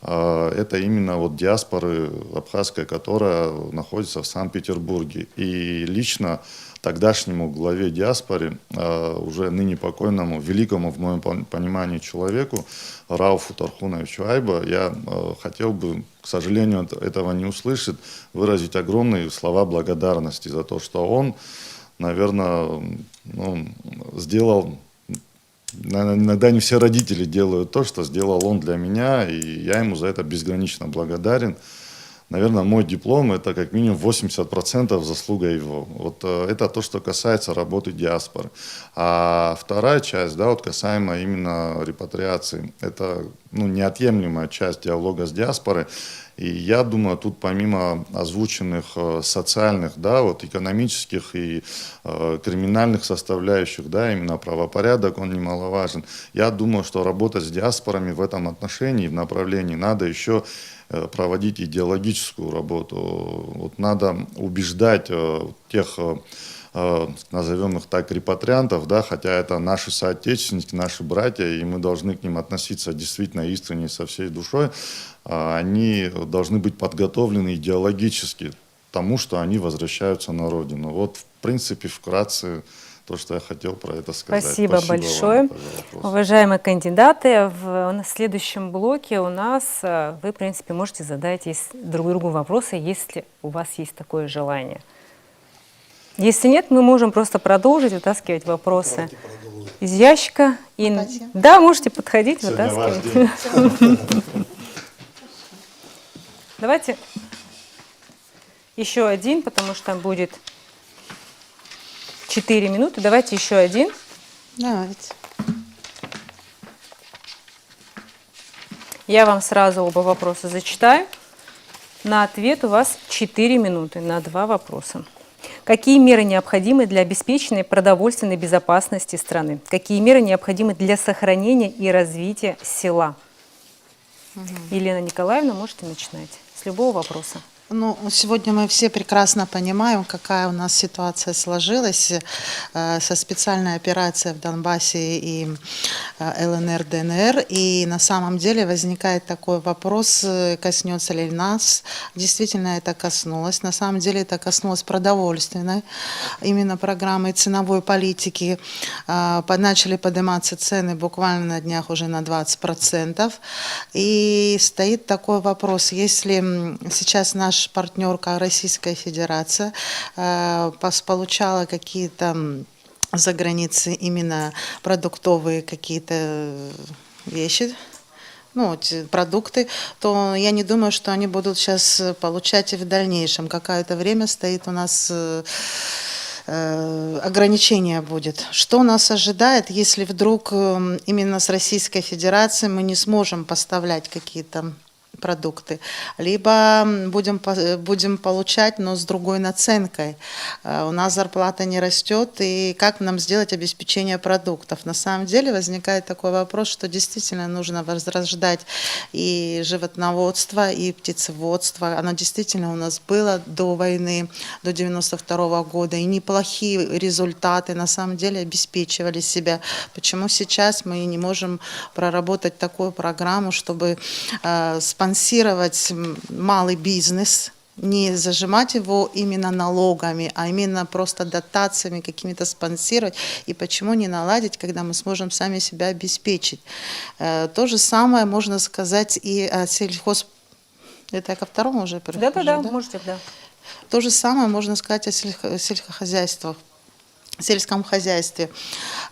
это именно вот диаспоры абхазская, которая находится в Санкт-Петербурге. И лично тогдашнему главе диаспоры, уже ныне покойному, великому в моем понимании человеку, Рауфу Тархуновичу Айба, я хотел бы, к сожалению, этого не услышать, выразить огромные слова благодарности за то, что он, наверное, сделал. Иногда не все родители делают то, что сделал он для меня, и я ему за это безгранично благодарен. Наверное, мой диплом – это как минимум 80% заслуга его. Вот это то, что касается работы диаспоры. А вторая часть, да, вот касаемо именно репатриации, это неотъемлемая часть диалога с диаспорой. И я думаю, тут помимо озвученных социальных, да, вот экономических и криминальных составляющих, да, именно правопорядок, он немаловажен. Я думаю, что работать с диаспорами в этом отношении, в направлении, надо еще проводить идеологическую работу. Вот надо убеждать тех, назовем их так, репатриантов, да, хотя это наши соотечественники, наши братья, и мы должны к ним относиться действительно искренне, со всей душой. Они должны быть подготовлены идеологически к тому, что они возвращаются на родину. Вот, в принципе, вкратце то, что я хотел про это сказать. Спасибо большое. Вам, уважаемые кандидаты. В следующем блоке у нас вы, в принципе, можете задать друг другу вопросы, если у вас есть такое желание. Если нет, мы можем просто продолжить вытаскивать вопросы из ящика. Да, можете подходить, вытаскивать. Давайте еще один, потому что будет 4 минуты. Давайте еще один. Давайте. Я вам сразу оба вопроса зачитаю. На ответ у вас 4 минуты на 2 вопроса. Какие меры необходимы для обеспечения продовольственной безопасности страны? Какие меры необходимы для сохранения и развития села? Елена Николаевна, можете начинать с любого вопроса. Ну, сегодня мы все прекрасно понимаем, какая у нас ситуация сложилась со специальной операцией в Донбассе и ЛНР, ДНР. И на самом деле возникает такой вопрос, коснется ли нас. Действительно, это коснулось. На самом деле это коснулось продовольственной именно программы ценовой политики. Начали подниматься цены буквально на днях уже на 20%. И стоит такой вопрос, если сейчас наш партнер, Российская Федерация, получала какие-то за границей именно продуктовые какие-то вещи, продукты, то я не думаю, что они будут сейчас получать и в дальнейшем. Какое-то время стоит у нас ограничение будет. Что нас ожидает, если вдруг именно с Российской Федерацией мы не сможем поставлять какие-то продукты, либо будем получать, но с другой наценкой. У нас зарплата не растет, и как нам сделать обеспечение продуктов? На самом деле возникает такой вопрос, что действительно нужно возрождать и животноводство, и птицеводство. Оно действительно у нас было до войны, до 92 года, и неплохие результаты на самом деле обеспечивали себя. Почему сейчас мы не можем проработать такую программу, чтобы спонсировать малый бизнес, не зажимать его именно налогами, а именно просто дотациями какими-то спонсировать. И почему не наладить, когда мы сможем сами себя обеспечить? То же самое можно сказать и о сельхоз... Это я ко второму уже перехожу? Да, можете, да. То же самое можно сказать о сельскохозяйствах. Сельском хозяйстве.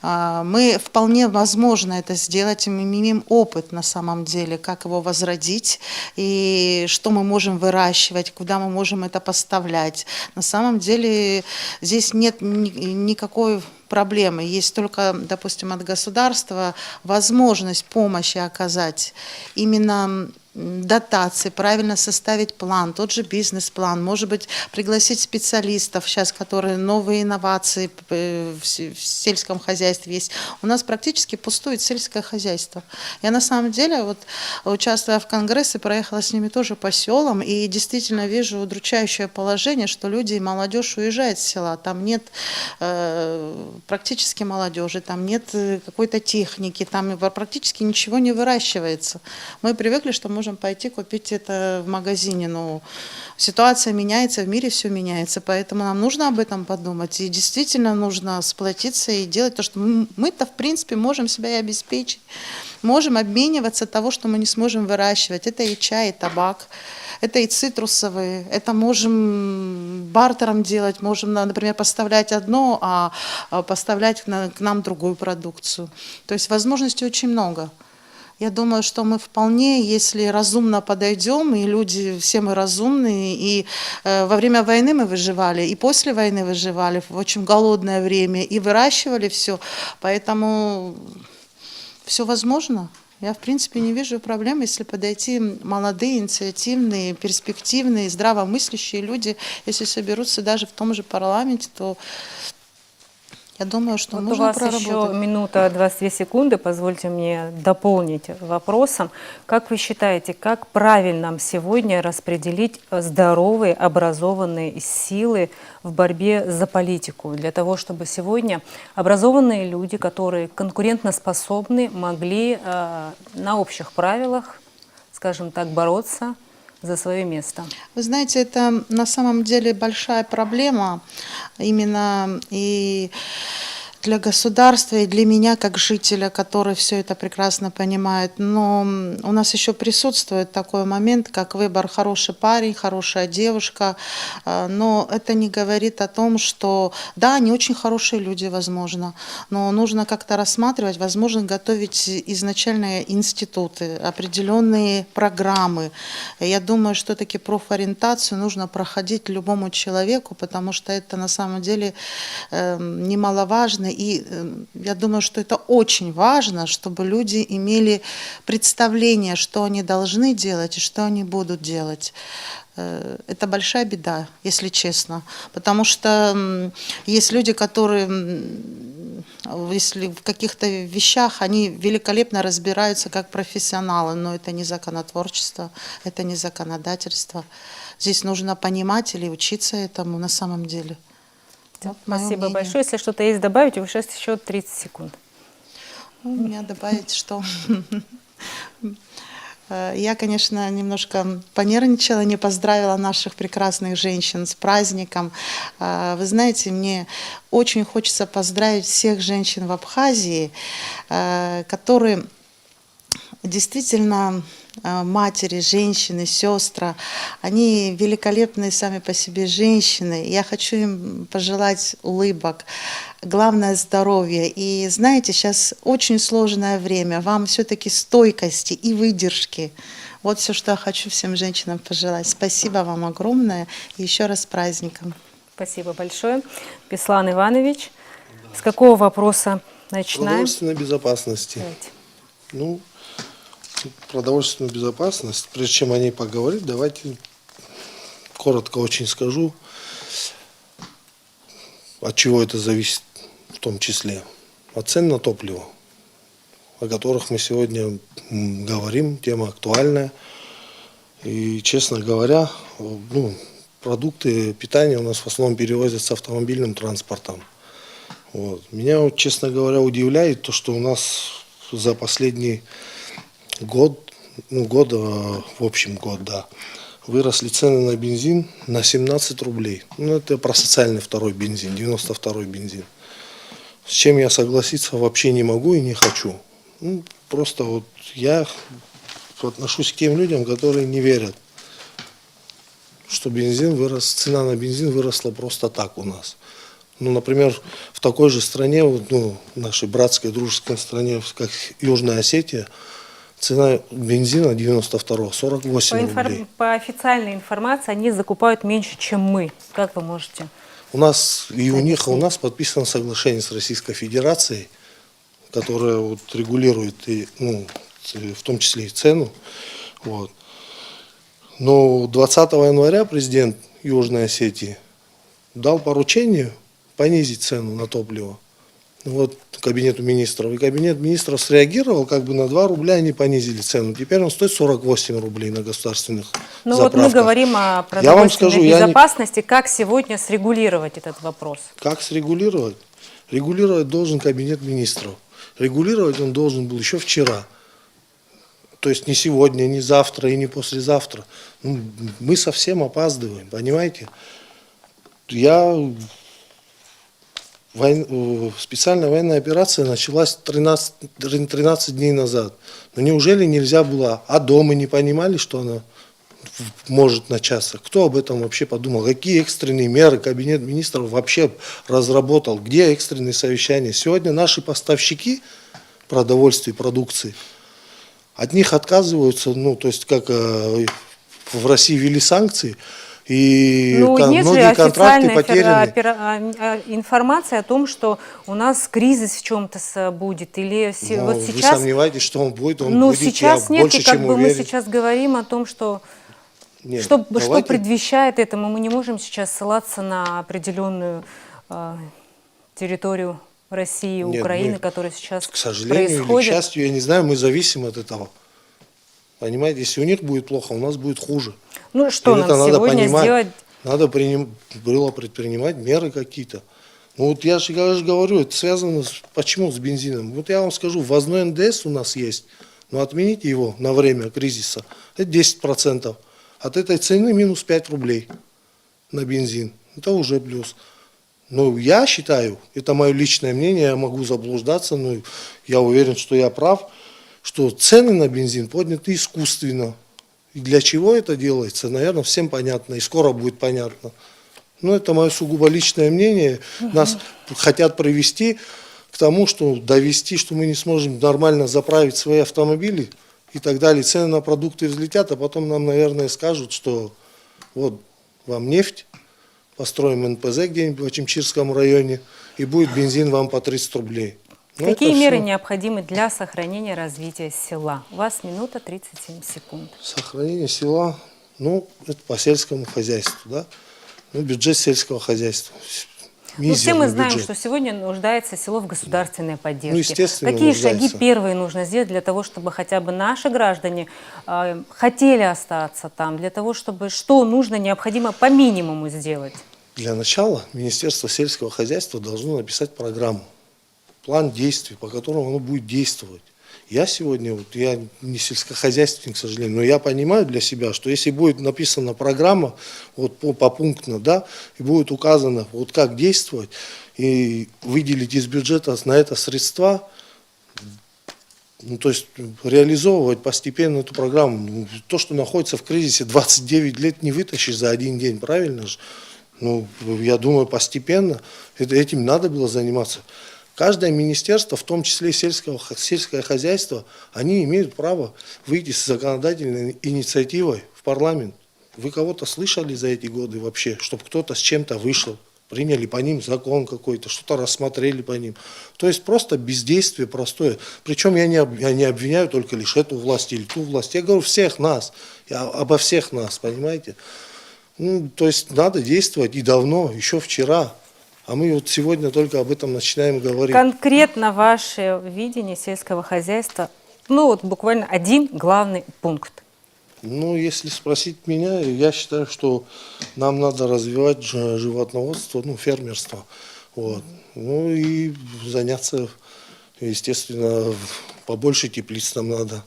Мы вполне возможно это сделать, мы имеем опыт на самом деле, как его возродить и что мы можем выращивать, куда мы можем это поставлять. На самом деле здесь нет никакой проблемы, есть только, допустим, от государства возможность помощи оказать, именно дотации, правильно составить план, тот же бизнес-план, может быть, пригласить специалистов сейчас, которые новые инновации в сельском хозяйстве есть. У нас практически пустует сельское хозяйство. Я на самом деле, вот, участвуя в конгрессе, проехала с ними тоже по селам, и действительно вижу удручающее положение, что люди и молодежь уезжают с села, там нет практически молодежи, там нет какой-то техники, там практически ничего не выращивается. Мы привыкли, что можем пойти купить это в магазине, но ситуация меняется, в мире все меняется, поэтому нам нужно об этом подумать. И действительно нужно сплотиться и делать то, что мы-то, в принципе, можем себя и обеспечить. Можем обмениваться того, что мы не сможем выращивать. Это и чай, и табак, это и цитрусовые. Это можем бартером делать, можем, например, поставлять одно, а поставлять к нам другую продукцию. То есть возможностей очень много. Я думаю, что мы вполне, если разумно подойдем, и люди, все мы разумные, и во время войны мы выживали, и после войны выживали в очень голодное время, и выращивали все, поэтому все возможно. Я, в принципе, не вижу проблем, если подойти молодые, инициативные, перспективные, здравомыслящие люди, если соберутся даже в том же парламенте, то я думаю, что Вот можно у вас проработать. еще минута 22 секунды, позвольте мне дополнить вопросом. Как вы считаете, как правильно нам сегодня распределить здоровые, образованные силы в борьбе за политику, для того, чтобы сегодня образованные люди, которые конкурентоспособны, могли на общих правилах, скажем так, бороться за свое место? Вы знаете, это на самом деле большая проблема именно и для государства, и для меня, как жителя, который все это прекрасно понимает. Но у нас еще присутствует такой момент, как выбор хороший парень, хорошая девушка. Но это не говорит о том, что, да, они очень хорошие люди, возможно, но нужно как-то рассматривать, возможно, готовить изначально институты, определенные программы. Я думаю, что таки профориентацию нужно проходить любому человеку, потому что это на самом деле немаловажно. И я думаю, что это очень важно, чтобы люди имели представление, что они должны делать и что они будут делать. Это большая беда, если честно. Потому что есть люди, которые, если в каких-то вещах, они великолепно разбираются как профессионалы, но это не законотворчество, это не законодательство. Здесь нужно понимать или учиться этому на самом деле. Вот мое Спасибо мнение. большое. Если что-то есть добавить, у вас сейчас еще 30 секунд. У меня добавить, что я, конечно, немножко понервничала, не поздравила наших прекрасных женщин с праздником. Вы знаете, мне очень хочется поздравить всех женщин в Абхазии, которые действительно матери, женщины, сестры, они великолепные сами по себе женщины. Я хочу им пожелать улыбок, главное здоровье. И знаете, сейчас очень сложное время, вам все-таки стойкости и выдержки. Вот все, что я хочу всем женщинам пожелать. Спасибо вам огромное и еще раз с праздником. Спасибо большое. Беслан Иванович, с какого вопроса начинаем? Продовольственной безопасности. Давайте. Ну, продовольственную безопасность, прежде чем о ней поговорить, давайте коротко очень скажу, от чего это зависит в том числе. От цен на топливо, о которых мы сегодня говорим, тема актуальная. И, честно говоря, продукты питания у нас в основном перевозятся автомобильным транспортом. Вот. Меня, вот, честно говоря, удивляет то, что у нас за последний год, в общем год, да, выросли цены на бензин на 17 рублей. Это про социальный второй бензин, 92-й бензин. С чем я согласиться вообще не могу и не хочу. Просто вот я отношусь к тем людям, которые не верят, что бензин вырос, цена на бензин выросла просто так у нас. Например, в такой же стране, нашей братской, дружеской стране, как Южная Осетия, цена бензина 92-го 48 рублей. По официальной информации они закупают меньше, чем мы. Как вы можете? У нас и у них, и у нас подписано соглашение с Российской Федерацией, которое вот регулирует в том числе и цену. Вот. Но 20 января президент Южной Осетии дал поручение понизить цену на топливо. Кабинету министров. И кабинет министров среагировал, на 2 рубля они понизили цену. Теперь он стоит 48 рублей на государственных заправках. Мы говорим о продовольственной безопасности. Как сегодня срегулировать этот вопрос? Как срегулировать? Регулировать должен кабинет министров. Регулировать он должен был еще вчера. То есть не сегодня, не завтра и не послезавтра. Ну, мы совсем опаздываем, понимаете? Специальная военная операция началась 13 дней назад. Но неужели нельзя было? А дома не понимали, что она может начаться? Кто об этом вообще подумал? Какие экстренные меры кабинет министров вообще разработал? Где экстренные совещания? Сегодня наши поставщики продовольствия и продукции, от них отказываются, ну, то есть как в России ввели санкции, и Ну, нет же многие контракты официальной потеряны. информации о том, что у нас кризис в чем-то будет. Или Но вот вы сейчас, сомневаетесь, что он будет? Он ну, будет, сейчас я нет, больше и как чем бы мы уверен. сейчас говорим о том, что Нет, что давайте- предвещает этому. Мы не можем сейчас ссылаться на определенную территорию России, Нет, Украины, мы, которая сейчас к сожалению или к происходит. счастью, я не знаю, мы зависим от этого. Понимаете, если у них будет плохо, у нас будет хуже. Ну, что И нам это надо сегодня понимать. сделать? Надо было предпринимать меры какие-то. Ну вот я же говорю, это связано почему с бензином. Вот я вам скажу, ввозной НДС у нас есть, но отмените его на время кризиса. Это 10%. От этой цены минус 5 рублей на бензин. Это уже плюс. Ну, я считаю, это мое личное мнение, я могу заблуждаться, но я уверен, что я прав, что цены на бензин подняты искусственно. И для чего это делается, наверное, всем понятно, и скоро будет понятно. Но это мое сугубо личное мнение. Нас хотят привести к тому, что довести, что мы не сможем нормально заправить свои автомобили и так далее. Цены на продукты взлетят, а потом нам, наверное, скажут, что вот вам нефть, построим НПЗ где-нибудь в Ачимчирском районе, и будет бензин вам по 30 рублей. Ну, Какие это меры всё. необходимы для сохранения развития села? У вас минута 37 секунд. Сохранение села, ну, это по сельскому хозяйству, да? Ну, бюджет сельского хозяйства. Ну, все мы Мизерный знаем, бюджет. что сегодня нуждается село в государственной поддержке. Ну, естественно, Какие шаги нуждается. первые нужно сделать для того, чтобы хотя бы наши граждане хотели остаться там, для того, чтобы что нужно, необходимо по минимуму сделать? Для начала Министерство сельского хозяйства должно написать программу, план действий, по которому оно будет действовать. Я сегодня, вот, я не сельскохозяйственник, к сожалению, но я понимаю для себя, что если будет написана программа вот, попунктно, да, и будет указано, вот как действовать, и выделить из бюджета на это средства, ну, то есть реализовывать постепенно эту программу. Ну, то, что находится в кризисе 29 лет, не вытащишь за один день, правильно же? Ну, я думаю, постепенно этим надо было заниматься. Каждое министерство, в том числе сельское хозяйство, они имеют право выйти с законодательной инициативой в парламент. Вы кого-то слышали за эти годы вообще, чтобы кто-то с чем-то вышел, приняли по ним закон какой-то, что-то рассмотрели по ним. То есть просто бездействие простое. Причем я не обвиняю только лишь эту власть или ту власть. Я говорю всех нас, обо всех нас, понимаете? Ну, то есть надо действовать и давно, еще вчера. А мы вот сегодня только об этом начинаем говорить. Конкретно ваше видение сельского хозяйства, ну вот буквально один главный пункт. Ну, если спросить меня, я считаю, что нам надо развивать животноводство, ну, фермерство. Вот. Ну и заняться, естественно, побольше теплиц нам надо.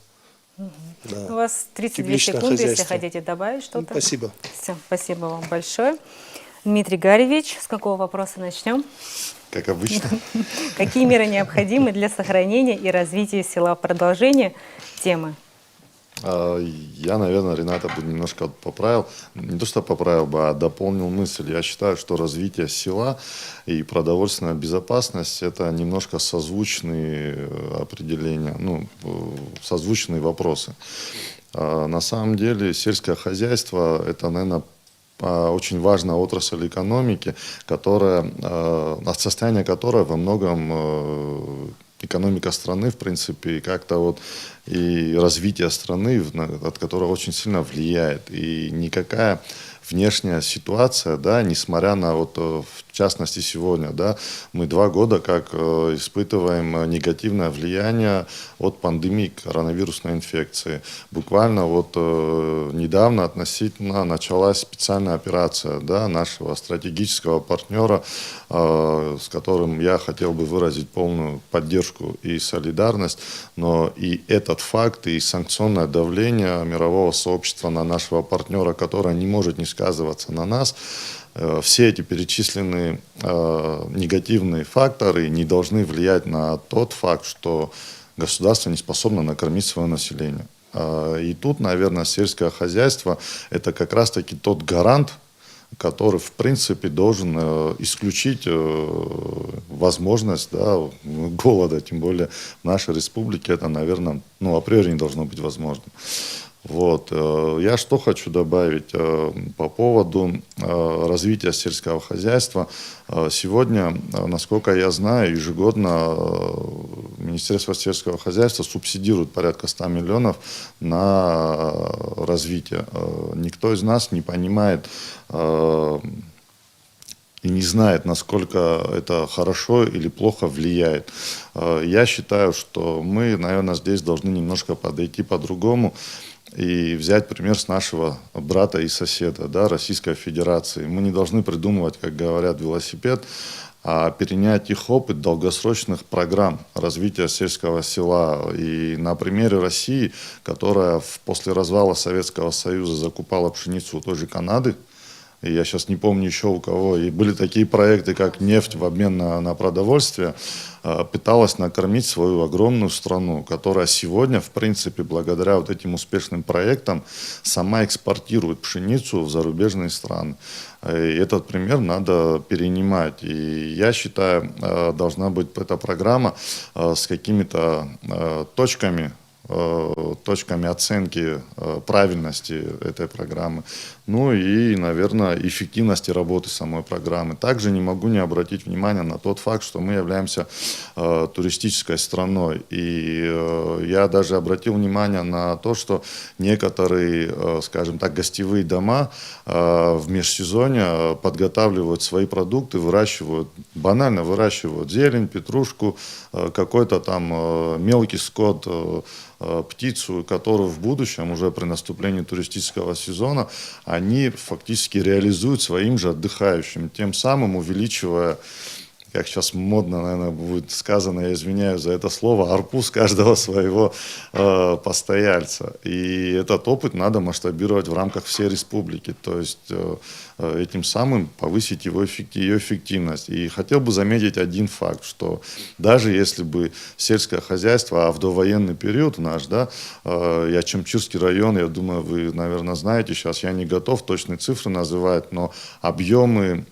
Да. У вас 32 Тепличное секунды, если хозяйство. хотите добавить что-то. Спасибо. Все, спасибо вам большое. Дмитрий Гаревич, с какого вопроса начнем? Как обычно. Какие меры необходимы для сохранения и развития села? Продолжение темы. Я, наверное, Рената бы немножко поправил. Не то, что поправил бы, а дополнил мысль. Я считаю, что развитие села и продовольственная безопасность – это немножко созвучные определения, ну, созвучные вопросы. На самом деле сельское хозяйство – это, наверное, очень важная отрасль экономики, состояние которой во многом экономика страны, в принципе, и как-то вот и развитие страны, от которого очень сильно влияет. И никакая внешняя ситуация, да, несмотря на вот, в частности, сегодня, да, мы 2 года как испытываем негативное влияние от пандемии коронавирусной инфекции. Буквально вот недавно относительно началась специальная операция, да, нашего стратегического партнера, с которым я хотел бы выразить полную поддержку и солидарность, но и этот факт, и санкционное давление мирового сообщества на нашего партнера, которое не может не сказываться на нас, все эти перечисленные негативные факторы не должны влиять на тот факт, что государство не способно накормить свое население. И тут, наверное, сельское хозяйство – это как раз-таки тот гарант, который, в принципе, должен исключить возможность, да, голода. Тем более в нашей республике это, наверное, ну, априори не должно быть возможным. Вот. Я что хочу добавить по поводу развития сельского хозяйства. Сегодня, насколько я знаю, ежегодно Министерство сельского хозяйства субсидирует порядка 100 миллионов на развитие. Никто из нас не понимает и не знает, насколько это хорошо или плохо влияет. Я считаю, что мы, наверное, здесь должны немножко подойти по-другому и взять пример с нашего брата и соседа, да, Российской Федерации. Мы не должны придумывать, как говорят, велосипед, а перенять их опыт долгосрочных программ развития сельского села. И на примере России, которая после развала Советского Союза закупала пшеницу у той же Канады, и я сейчас не помню еще у кого, и были такие проекты, как нефть в обмен на продовольствие, пыталась накормить свою огромную страну, которая сегодня, в принципе, благодаря вот этим успешным проектам, сама экспортирует пшеницу в зарубежные страны. И этот пример надо перенимать. И я считаю, должна быть эта программа с какими-то точками оценки правильности этой программы, ну и, наверное, эффективности работы самой программы. Также не могу не обратить внимание на тот факт, что мы являемся туристической страной. И я даже обратил внимание на то, что некоторые, скажем так, гостевые дома в межсезонье подготавливают свои продукты, банально выращивают зелень, петрушку, какой-то там мелкий скот, птицу, которую в будущем, уже при наступлении туристического сезона, они фактически реализуют своим же отдыхающим, тем самым увеличивая, как сейчас модно, наверное, будет сказано, я извиняюсь за это слово, арпуз каждого своего постояльца. И этот опыт надо масштабировать в рамках всей республики, то есть этим самым повысить ее эффективность. И хотел бы заметить один факт, что даже если бы сельское хозяйство, а в довоенный период наш, да, я Чемчирский район, я думаю, вы, наверное, знаете, сейчас я не готов точные цифры называть, но объемы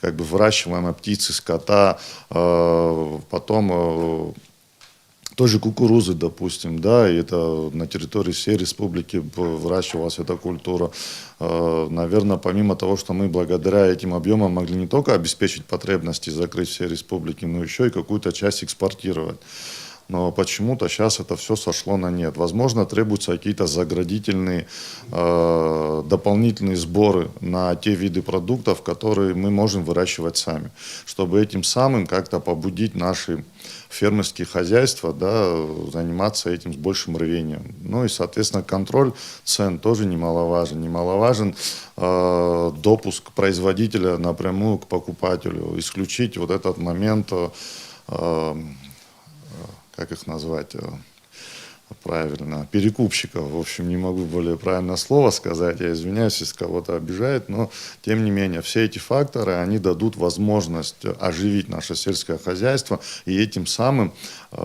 как бы выращиваемой птицы, скота, потом той же кукурузы, допустим, да, и это на территории всей республики выращивалась эта культура. Наверное, помимо того, что мы благодаря этим объемам могли не только обеспечить потребности, закрыть все республики, но еще и какую-то часть экспортировать. Но почему-то сейчас это все сошло на нет. Возможно, требуются какие-то заградительные, дополнительные сборы на те виды продуктов, которые мы можем выращивать сами, чтобы этим самым как-то побудить наши фермерские хозяйства, да, заниматься этим с большим рвением. Ну и, соответственно, контроль цен тоже немаловажен. Немаловажен допуск производителя напрямую к покупателю, исключить вот этот момент, как их назвать правильно, перекупщиков. В общем, не могу более правильное слово сказать, я извиняюсь, если кого-то обижает, но тем не менее, все эти факторы, они дадут возможность оживить наше сельское хозяйство и этим самым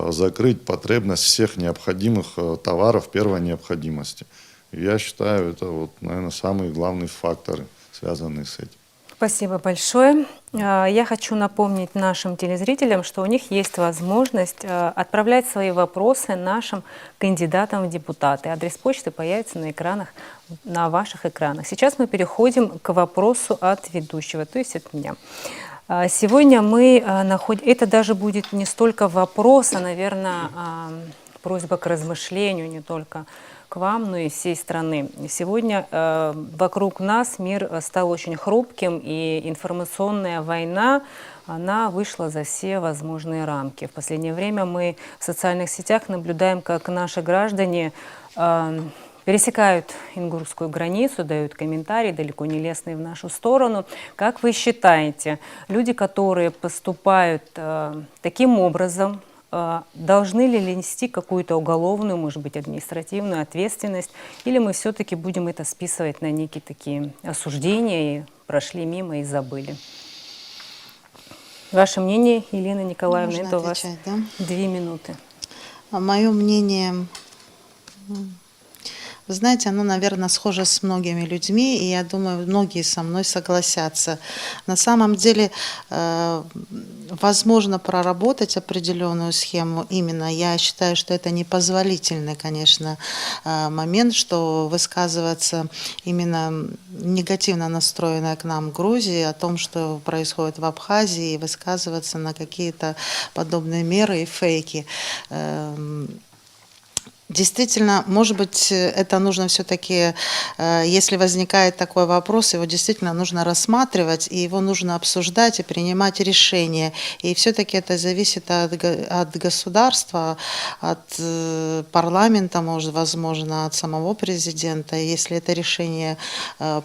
закрыть потребность всех необходимых товаров первой необходимости. И я считаю, это, вот, наверное, самые главные факторы, связанные с этим. Спасибо большое. Я хочу напомнить нашим телезрителям, что у них есть возможность отправлять свои вопросы нашим кандидатам в депутаты. Адрес почты появится на экранах, на ваших экранах. Сейчас мы переходим к вопросу от ведущего, то есть от меня. Сегодня мы находим... Это даже будет не столько вопрос, а, наверное, просьба к размышлению не только к вам, но и всей страны. Сегодня вокруг нас мир стал очень хрупким, и информационная война, она вышла за все возможные рамки. В последнее время мы в социальных сетях наблюдаем, как наши граждане пересекают ингурскую границу, дают комментарии, далеко не лестные в нашу сторону. Как вы считаете, люди, которые поступают таким образом, должны ли нести какую-то уголовную, может быть, административную ответственность, или мы все-таки будем это списывать на некие такие осуждения и прошли мимо и забыли? Ваше мнение, Елена Николаевна, Можно это у вас отвечать, да? 2 минуты. Мое мнение, вы знаете, оно, наверное, схоже с многими людьми, и я думаю, многие со мной согласятся. На самом деле, возможно проработать определенную схему именно. Я считаю, что это непозволительный, конечно, момент, что высказываться именно негативно настроенная к нам Грузии о том, что происходит в Абхазии, и высказываться на какие-то подобные меры и фейки. Действительно, может быть, это нужно все-таки, если возникает такой вопрос, его действительно нужно рассматривать, и его нужно обсуждать и принимать решения. И все-таки это зависит от государства, от парламента, может, возможно, от самого президента. И если это решение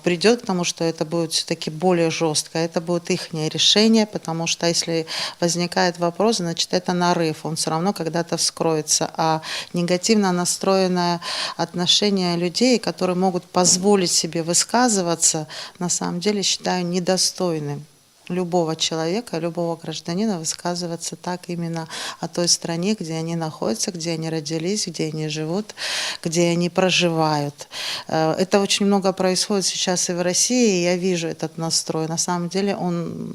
придет к тому, что это будет все-таки более жестко, это будет их решение, потому что если возникает вопрос, значит, это нарыв, он все равно когда-то вскроется. А негативно настроенное отношение людей, которые могут позволить себе высказываться, на самом деле считаю недостойным любого человека, любого гражданина высказываться так именно о той стране, где они находятся, где они родились, где они живут, где они проживают. Это очень много происходит сейчас и в России, и я вижу этот настрой. На самом деле он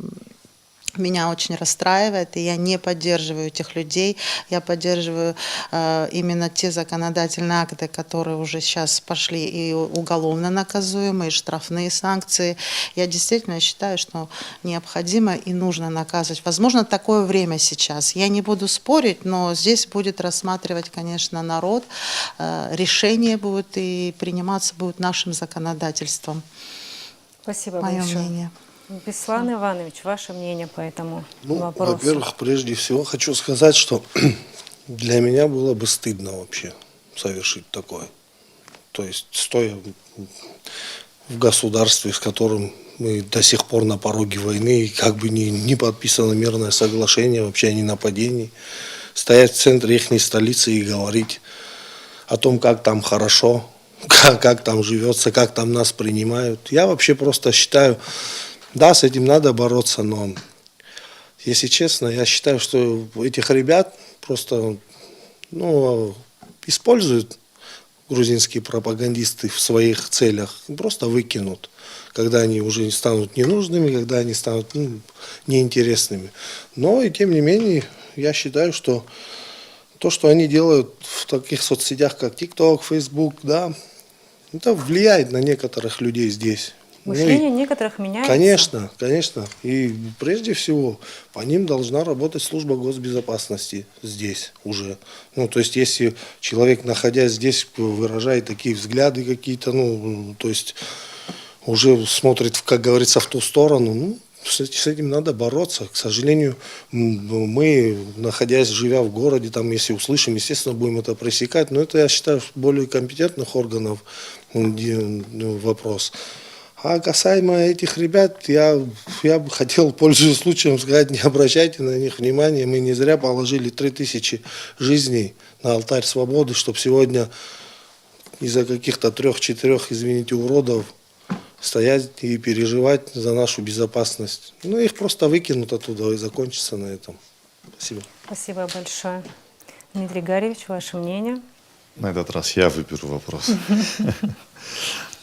меня очень расстраивает, и я не поддерживаю этих людей. Я поддерживаю именно те законодательные акты, которые уже сейчас пошли и уголовно наказуемые, и штрафные санкции. Я действительно считаю, что необходимо и нужно наказывать. Возможно, такое время сейчас. Я не буду спорить, но здесь будет рассматривать, конечно, народ. Решение будет и приниматься будет нашим законодательством. Спасибо Мое большое. мнение. Беслан Иванович, ваше мнение по этому вопросу? Во-первых, прежде всего хочу сказать, что для меня было бы стыдно вообще совершить такое. То есть, стоя в государстве, с которым мы до сих пор на пороге войны, и как бы не подписано мирное соглашение вообще о ненападении, стоять в центре их столицы и говорить о том, как там хорошо, как там живется, как там нас принимают. Я вообще просто считаю, да, с этим надо бороться, но, если честно, я считаю, что этих ребят просто используют грузинские пропагандисты в своих целях, просто выкинут, когда они уже станут ненужными, когда они станут неинтересными. Но, и тем не менее, я считаю, что то, что они делают в таких соцсетях, как TikTok, Facebook, да, это влияет на некоторых людей здесь. Мышление некоторых меняется. Конечно, конечно. И прежде всего по ним должна работать служба госбезопасности здесь уже. То есть, если человек, находясь здесь, выражает такие взгляды какие-то, то есть уже смотрит, как говорится, в ту сторону, с этим надо бороться. К сожалению, мы, находясь, живя в городе, там, если услышим, естественно, будем это пресекать. Но это, я считаю, более компетентных органов вопрос. А касаемо этих ребят, я бы хотел, пользуясь случаем, сказать, не обращайте на них внимания. Мы не зря положили 3000 жизней на алтарь свободы, чтобы сегодня из-за каких-то 3-4, извините, уродов стоять и переживать за нашу безопасность. Их просто выкинут оттуда и закончится на этом. Спасибо. Спасибо большое. Дмитрий Гарьевич, ваше мнение? На этот раз я выберу вопрос.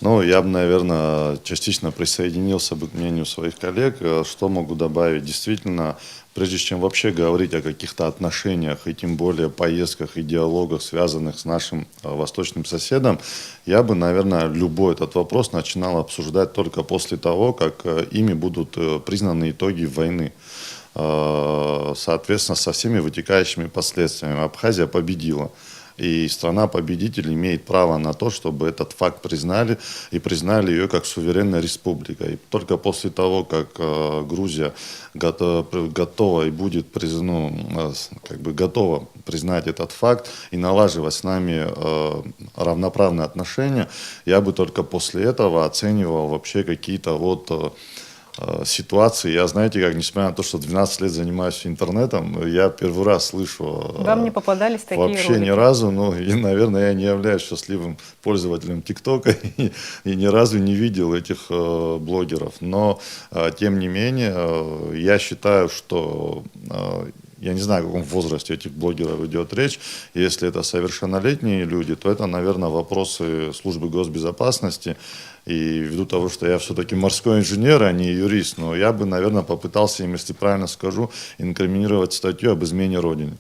Я бы, наверное, частично присоединился бы к мнению своих коллег. Что могу добавить? Действительно, прежде чем вообще говорить о каких-то отношениях, и тем более поездках и диалогах, связанных с нашим восточным соседом, я бы, наверное, любой этот вопрос начинал обсуждать только после того, как ими будут признаны итоги войны. Соответственно, со всеми вытекающими последствиями. Абхазия победила. И страна-победитель имеет право на то, чтобы этот факт признали, и признали ее как суверенная республика. И только после того, как Грузия готова и будет готова признать этот факт и налаживать с нами равноправные отношения, я бы только после этого оценивал вообще какие-то ситуации. Я, знаете, как, несмотря на то, что 12 лет занимаюсь интернетом, я первый раз слышу... Вам не попадались такие вообще ролики? ни разу, и, наверное, я не являюсь счастливым пользователем ТикТока и ни разу не видел этих блогеров. Но, тем не менее, я считаю, что... Я не знаю, о каком возрасте этих блогеров идет речь. Если это совершеннолетние люди, то это, наверное, вопросы службы госбезопасности. И ввиду того, что я все-таки морской инженер, а не юрист, но я бы, наверное, попытался им, если правильно скажу, инкриминировать статью об измене Родине.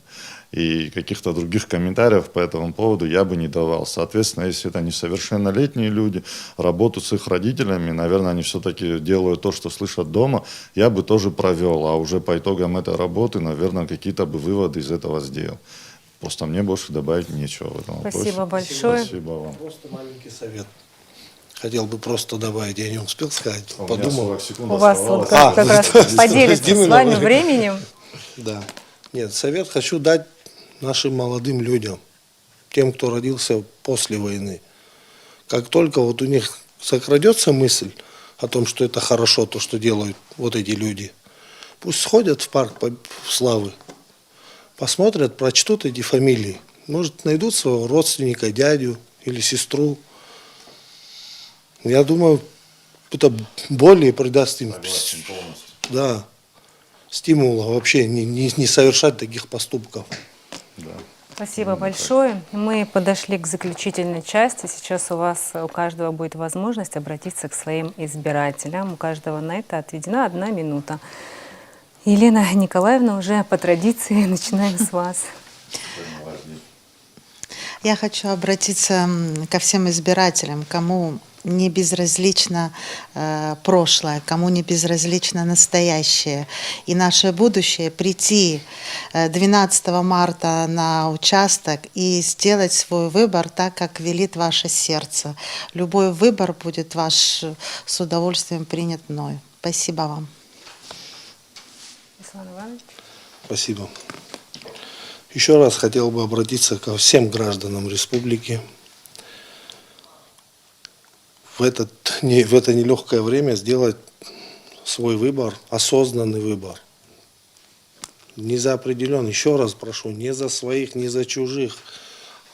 И каких-то других комментариев по этому поводу я бы не давал. Соответственно, если это несовершеннолетние люди, работу с их родителями, наверное, они все-таки делают то, что слышат дома, я бы тоже провел. А уже по итогам этой работы, наверное, какие-то бы выводы из этого сделал. Просто мне больше добавить нечего в этом вопросе. Спасибо большое. Спасибо вам. Просто маленький совет. Хотел бы просто добавить, я не успел сказать, У меня подумал. 40 секунд У вас оставалось. как раз поделиться с вами временем. Да. Нет, совет хочу дать нашим молодым людям, тем, кто родился после войны. Как только у них закрадется мысль о том, что это хорошо, то, что делают вот эти люди, пусть сходят в парк славы, посмотрят, прочтут эти фамилии. Может, найдут своего родственника, дядю или сестру. Я думаю, это более придаст им стимула вообще не совершать таких поступков. Да. Спасибо большое. Мы подошли к заключительной части. Сейчас у каждого будет возможность обратиться к своим избирателям. У каждого на это отведена 1 минута. Елена Николаевна, уже по традиции начинаем с вас. Я хочу обратиться ко всем избирателям, кому не безразлично прошлое, кому не безразлично настоящее и наше будущее, прийти 12 марта на участок и сделать свой выбор так, как велит ваше сердце. Любой выбор будет ваш с удовольствием принят мной. Спасибо вам. Ислам Иванович. Спасибо. Еще раз хотел бы обратиться ко всем гражданам республики. В это нелегкое время сделать свой выбор, осознанный выбор. Не за определенный, еще раз прошу, не за своих, не за чужих,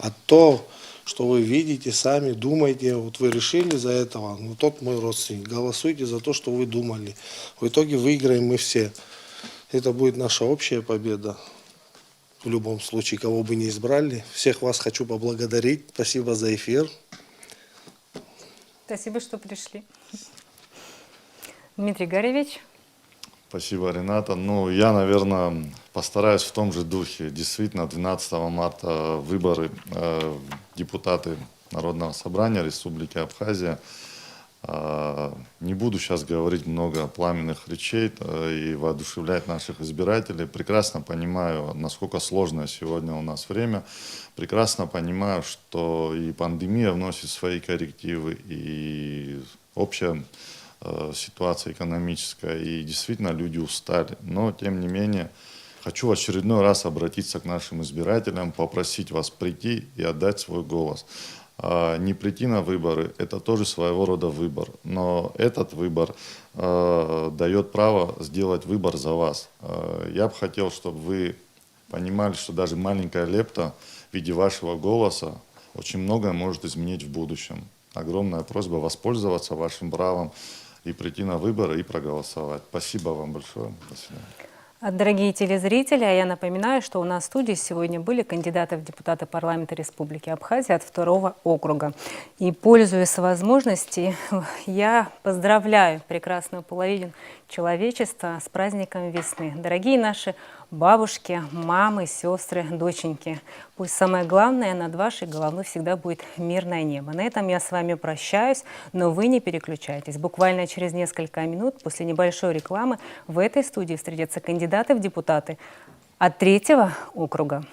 а то, что вы видите сами, думаете, вот вы решили за этого, ну тот мой родственник, голосуйте за то, что вы думали. В итоге выиграем мы все. Это будет наша общая победа. В любом случае, кого бы ни избрали. Всех вас хочу поблагодарить. Спасибо за эфир. Спасибо, что пришли. Дмитрий Гаревич. Спасибо, Рената. Ну, я, наверное, постараюсь в том же духе. Действительно, 12 марта выборы депутаты Народного собрания Республики Абхазия. Не буду сейчас говорить много пламенных речей и воодушевлять наших избирателей. Прекрасно понимаю, насколько сложное сегодня у нас время. Прекрасно понимаю, что и пандемия вносит свои коррективы, и общая ситуация экономическая, и действительно люди устали. Но, тем не менее, хочу в очередной раз обратиться к нашим избирателям, попросить вас прийти и отдать свой голос. Не прийти на выборы – это тоже своего рода выбор, но этот выбор дает право сделать выбор за вас. Я бы хотел, чтобы вы понимали, что даже маленькая лепта в виде вашего голоса очень многое может изменить в будущем. Огромная просьба воспользоваться вашим правом и прийти на выборы и проголосовать. Спасибо вам большое. До свидания. Дорогие телезрители, я напоминаю, что у нас в студии сегодня были кандидаты в депутаты парламента Республики Абхазия от 2-го округа. И, пользуясь возможностью, я поздравляю прекрасную половину человечества с праздником весны. Дорогие наши бабушки, мамы, сестры, доченьки, пусть самое главное над вашей головой всегда будет мирное небо. На этом я с вами прощаюсь, но вы не переключайтесь. Буквально через несколько минут после небольшой рекламы в этой студии встретятся кандидаты в депутаты от 3-го округа.